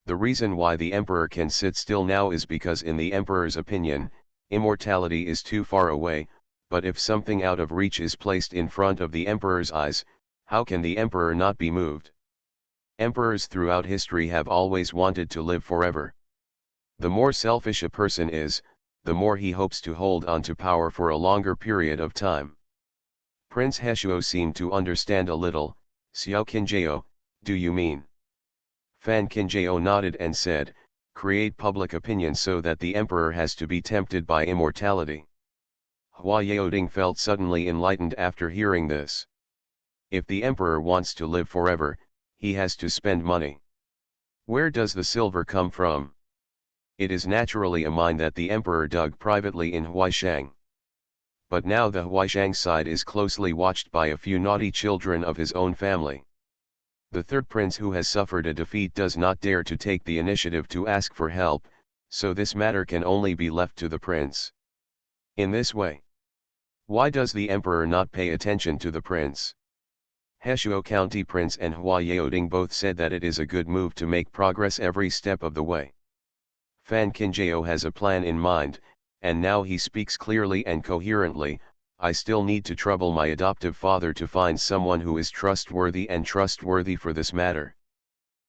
The reason why the emperor can sit still now is because in the emperor's opinion, immortality is too far away, but if something out of reach is placed in front of the emperor's eyes, how can the emperor not be moved? Emperors throughout history have always wanted to live forever. The more selfish a person is, the more he hopes to hold on to power for a longer period of time. Prince Heshuo seemed to understand a little. Xiao Qinjiao, do you mean? Fan Qinjiao nodded and said, create public opinion so that the emperor has to be tempted by immortality. Hua Yaoding felt suddenly enlightened after hearing this. If the emperor wants to live forever, he has to spend money. Where does the silver come from? It is naturally a mine that the emperor dug privately in Huaishang. But now the Huaishang side is closely watched by a few naughty children of his own family. The third prince who has suffered a defeat does not dare to take the initiative to ask for help, so this matter can only be left to the prince. In this way, why does the emperor not pay attention to the prince? Heshuo County Prince and Hua Yaoding both said that it is a good move to make progress every step of the way. Fan Qinjiao has a plan in mind, and now he speaks clearly and coherently. I still need to trouble my adoptive father to find someone who is trustworthy for this matter.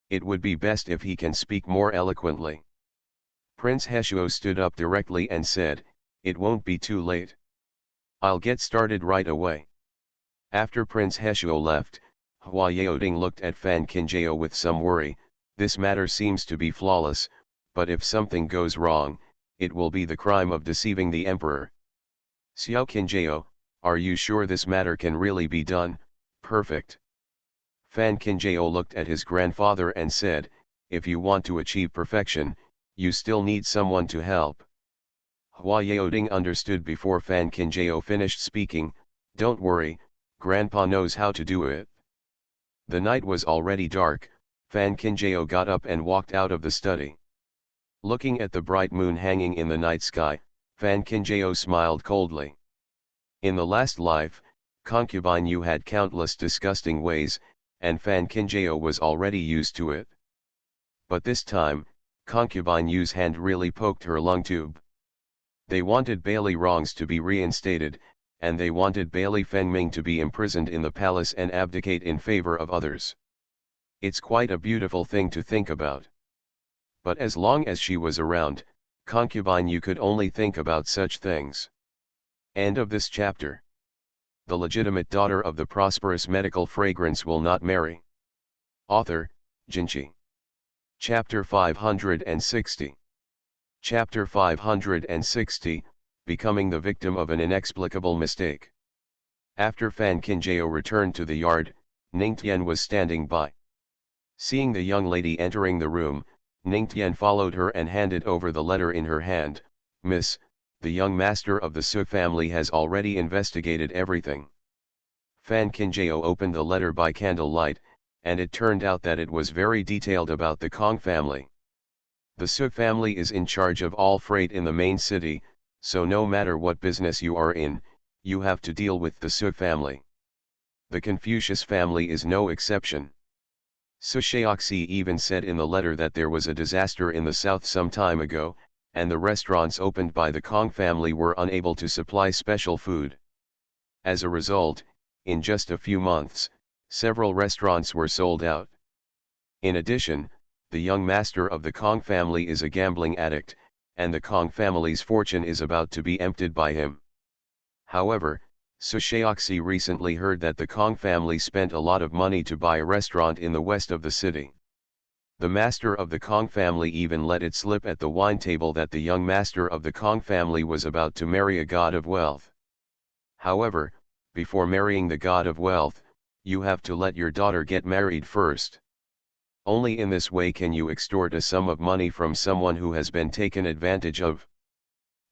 It would be best if he can speak more eloquently. Prince Heshuo stood up directly and said, it won't be too late. I'll get started right away. After Prince Heshuo left, Hua Yaoding looked at Fan Qinjiao with some worry. This matter seems to be flawless, but if something goes wrong, it will be the crime of deceiving the emperor. Xiao Qinjiao, are you sure this matter can really be done? Perfect. Fan Qinjiao looked at his grandfather and said, if you want to achieve perfection, you still need someone to help. Hua Yaoding understood before Fan Qinjiao finished speaking. Don't worry, Grandpa knows how to do it. The night was already dark. Fan Qinjiao got up and walked out of the study. Looking at the bright moon hanging in the night sky, Fan Qinjiao smiled coldly. In the last life, concubine Yu had countless disgusting ways, and Fan Qinjiao was already used to it. But this time, concubine Yu's hand really poked her lung tube. They wanted Bailey Rongs to be reinstated, and they wanted Bailey Fengming to be imprisoned in the palace and abdicate in favor of others. It's quite a beautiful thing to think about. But as long as she was around, concubine Yu could only think about such things. End of this chapter. The legitimate daughter of the prosperous medical fragrance will not marry. Author, Jinchi. Chapter 560. Chapter 560, Becoming the Victim of an Inexplicable Mistake. After Fan Qinjiao returned to the yard, Ningtian was standing by. Seeing the young lady entering the room, Ningtian followed her and handed over the letter in her hand. Miss, the young master of the Su family has already investigated everything. Fan Qinjiao opened the letter by candlelight, and it turned out that it was very detailed about the Kong family. The Su family is in charge of all freight in the main city, so no matter what business you are in, you have to deal with the Su family. The Confucius family is no exception. Su Shaoxi even said in the letter that there was a disaster in the south some time ago, and the restaurants opened by the Kong family were unable to supply special food. As a result, in just a few months, several restaurants were sold out. In addition, the young master of the Kong family is a gambling addict, and the Kong family's fortune is about to be emptied by him. However, Su Shaoxi recently heard that the Kong family spent a lot of money to buy a restaurant in the west of the city. The master of the Kong family even let it slip at the wine table that the young master of the Kong family was about to marry a god of wealth. However, before marrying the god of wealth, you have to let your daughter get married first. Only in this way can you extort a sum of money from someone who has been taken advantage of.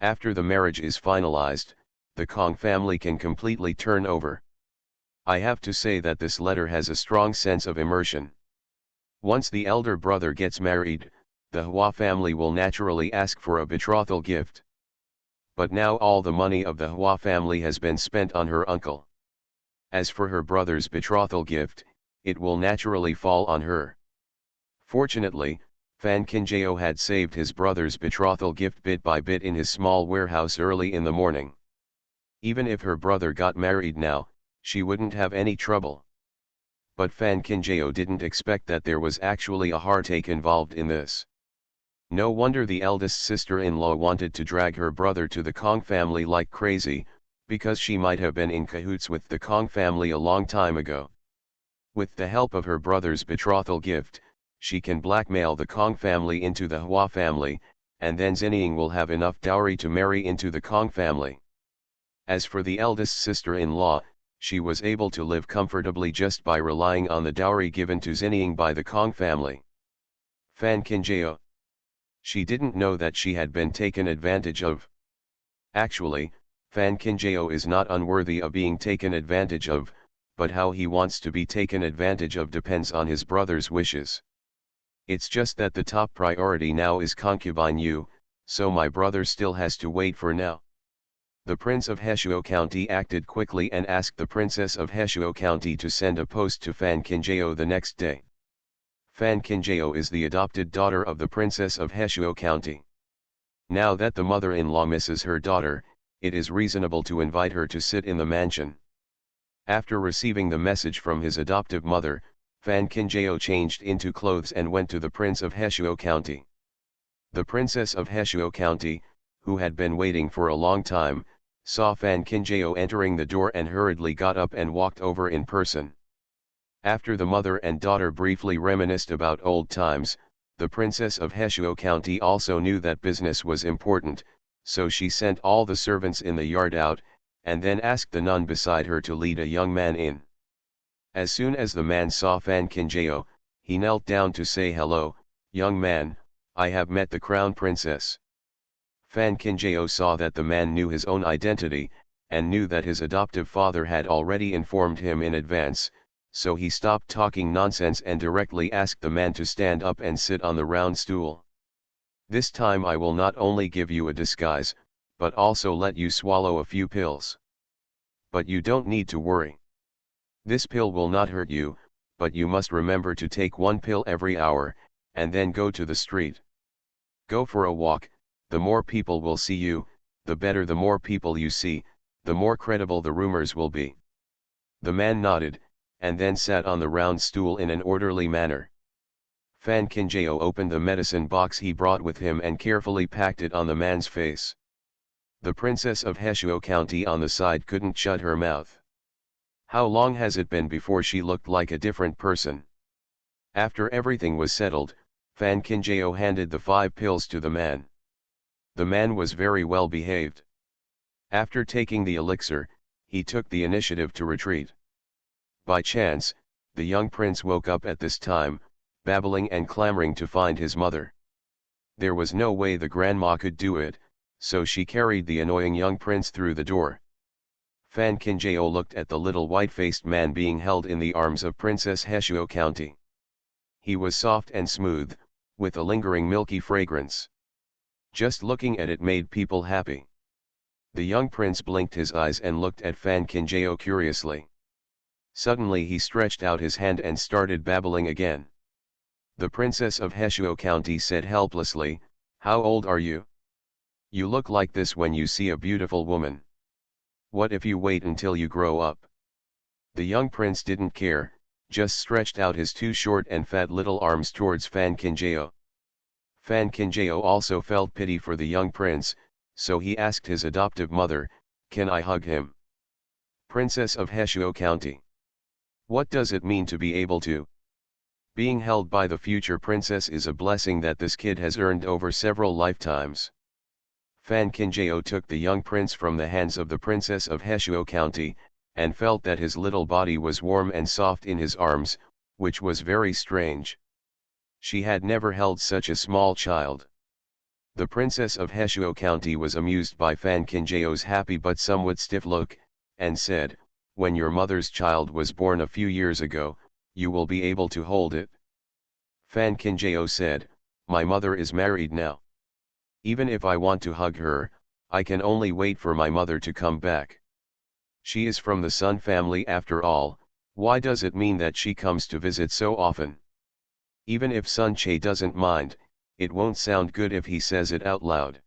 After the marriage is finalized, the Kong family can completely turn over. I have to say that this letter has a strong sense of immersion. Once the elder brother gets married, the Hua family will naturally ask for a betrothal gift. But now all the money of the Hua family has been spent on her uncle. As for her brother's betrothal gift, it will naturally fall on her. Fortunately, Fan Kinjao had saved his brother's betrothal gift bit by bit in his small warehouse early in the morning. Even if her brother got married now, she wouldn't have any trouble. But Fan Kinjao didn't expect that there was actually a heartache involved in this. No wonder the eldest sister-in-law wanted to drag her brother to the Kong family like crazy, because she might have been in cahoots with the Kong family a long time ago. With the help of her brother's betrothal gift, she can blackmail the Kong family into the Hua family, and then Zhenying will have enough dowry to marry into the Kong family. As for the eldest sister-in-law, she was able to live comfortably just by relying on the dowry given to Zhenying by the Kong family. Fan Kinjao. She didn't know that she had been taken advantage of. Actually, Fan Kinjao is not unworthy of being taken advantage of, but how he wants to be taken advantage of depends on his brother's wishes. It's just that the top priority now is concubine Yu, so my brother still has to wait for now. The Prince of Heshuo County acted quickly and asked the Princess of Heshuo County to send a post to Fan Kinjao the next day. Fan Kinjao is the adopted daughter of the Princess of Heshuo County. Now that the mother-in-law misses her daughter, it is reasonable to invite her to sit in the mansion. After receiving the message from his adoptive mother, Fan Kinjao changed into clothes and went to the Prince of Heshuo County. The Princess of Heshuo County, who had been waiting for a long time, saw Fan Kinjao entering the door and hurriedly got up and walked over in person. After the mother and daughter briefly reminisced about old times, the Princess of Heshuo County also knew that business was important, so she sent all the servants in the yard out, and then asked the nun beside her to lead a young man in. As soon as the man saw Fan Kinjao, he knelt down to say hello, "Young man, I have met the crown princess." Fan Kinjao saw that the man knew his own identity, and knew that his adoptive father had already informed him in advance, so he stopped talking nonsense and directly asked the man to stand up and sit on the round stool. "This time I will not only give you a disguise, but also let you swallow a few pills. But you don't need to worry. This pill will not hurt you, but you must remember to take one pill every hour, and then go to the street. Go for a walk, the more people will see you, the better. The more people you see, the more credible the rumors will be." The man nodded, and then sat on the round stool in an orderly manner. Fan Kinjao opened the medicine box he brought with him and carefully packed it on the man's face. The Princess of Heshuo County on the side couldn't shut her mouth. How long has it been before she looked like a different person? After everything was settled, Fan Kinjao handed the 5 pills to the man. The man was very well behaved. After taking the elixir, he took the initiative to retreat. By chance, the young prince woke up at this time, babbling and clamoring to find his mother. There was no way the grandma could do it, so she carried the annoying young prince through the door. Fan Kinjao looked at the little white-faced man being held in the arms of Princess Heshuo County. He was soft and smooth, with a lingering milky fragrance. Just looking at it made people happy. The young prince blinked his eyes and looked at Fan Kinjao curiously. Suddenly he stretched out his hand and started babbling again. The Princess of Heshuo County said helplessly, "How old are you? You look like this when you see a beautiful woman. What if you wait until you grow up?" The young prince didn't care, just stretched out his 2 short and fat little arms towards Fan Kinjao. Fan Kinjao also felt pity for the young prince, so he asked his adoptive mother, "Can I hug him?" Princess of Heshuo County. What does it mean to be able to? Being held by the future princess is a blessing that this kid has earned over several lifetimes. Fan Kinjao took the young prince from the hands of the Princess of Heshuo County, and felt that his little body was warm and soft in his arms, which was very strange. She had never held such a small child. The princess of Heshuo County was amused by Fan Kinjeo's happy but somewhat stiff look, and said, "When your mother's child was born a few years ago, you will be able to hold it." Fan Kinjeo said, "My mother is married now. Even if I want to hug her, I can only wait for my mother to come back. She is from the Sun family after all. Why does it mean that she comes to visit so often? Even if Sun Che doesn't mind, it won't sound good if he says it out loud."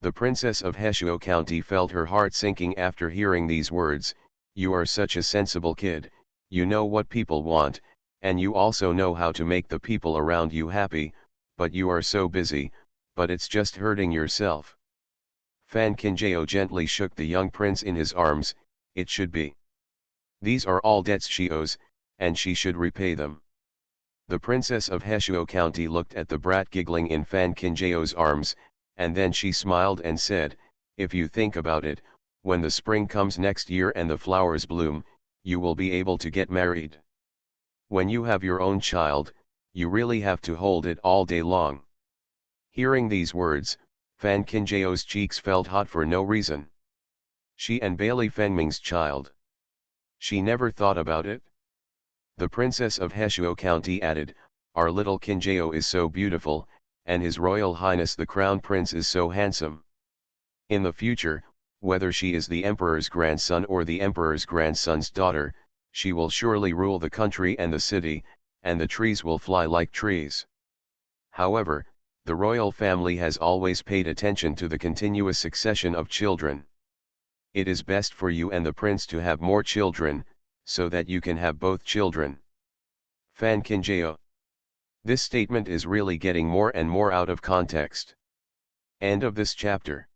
The princess of Heshuo County felt her heart sinking after hearing these words. "You are such a sensible kid, you know what people want, and you also know how to make the people around you happy, but you are so busy, but it's just hurting yourself." Fan Kinjeo gently shook the young prince in his arms. "It should be. These are all debts she owes, and she should repay them." The princess of Heshuo County looked at the brat giggling in Fan Kinjeo's arms, and then she smiled and said, "If you think about it, when the spring comes next year and the flowers bloom, you will be able to get married. When you have your own child, you really have to hold it all day long." Hearing these words, Fan Kinjeo's cheeks felt hot for no reason. She and Bailey Fengming's child. She never thought about it. The princess of Heshuo County added, "Our little Kinjeo is so beautiful, and His Royal Highness the Crown Prince is so handsome. In the future, whether she is the emperor's grandson or the emperor's grandson's daughter, she will surely rule the country and the city, and the trees will fly like trees." However, the royal family has always paid attention to the continuous succession of children. It is best for you and the prince to have more children, so that you can have both children. Fan Kinjeo. This statement is really getting more and more out of context. End of this chapter.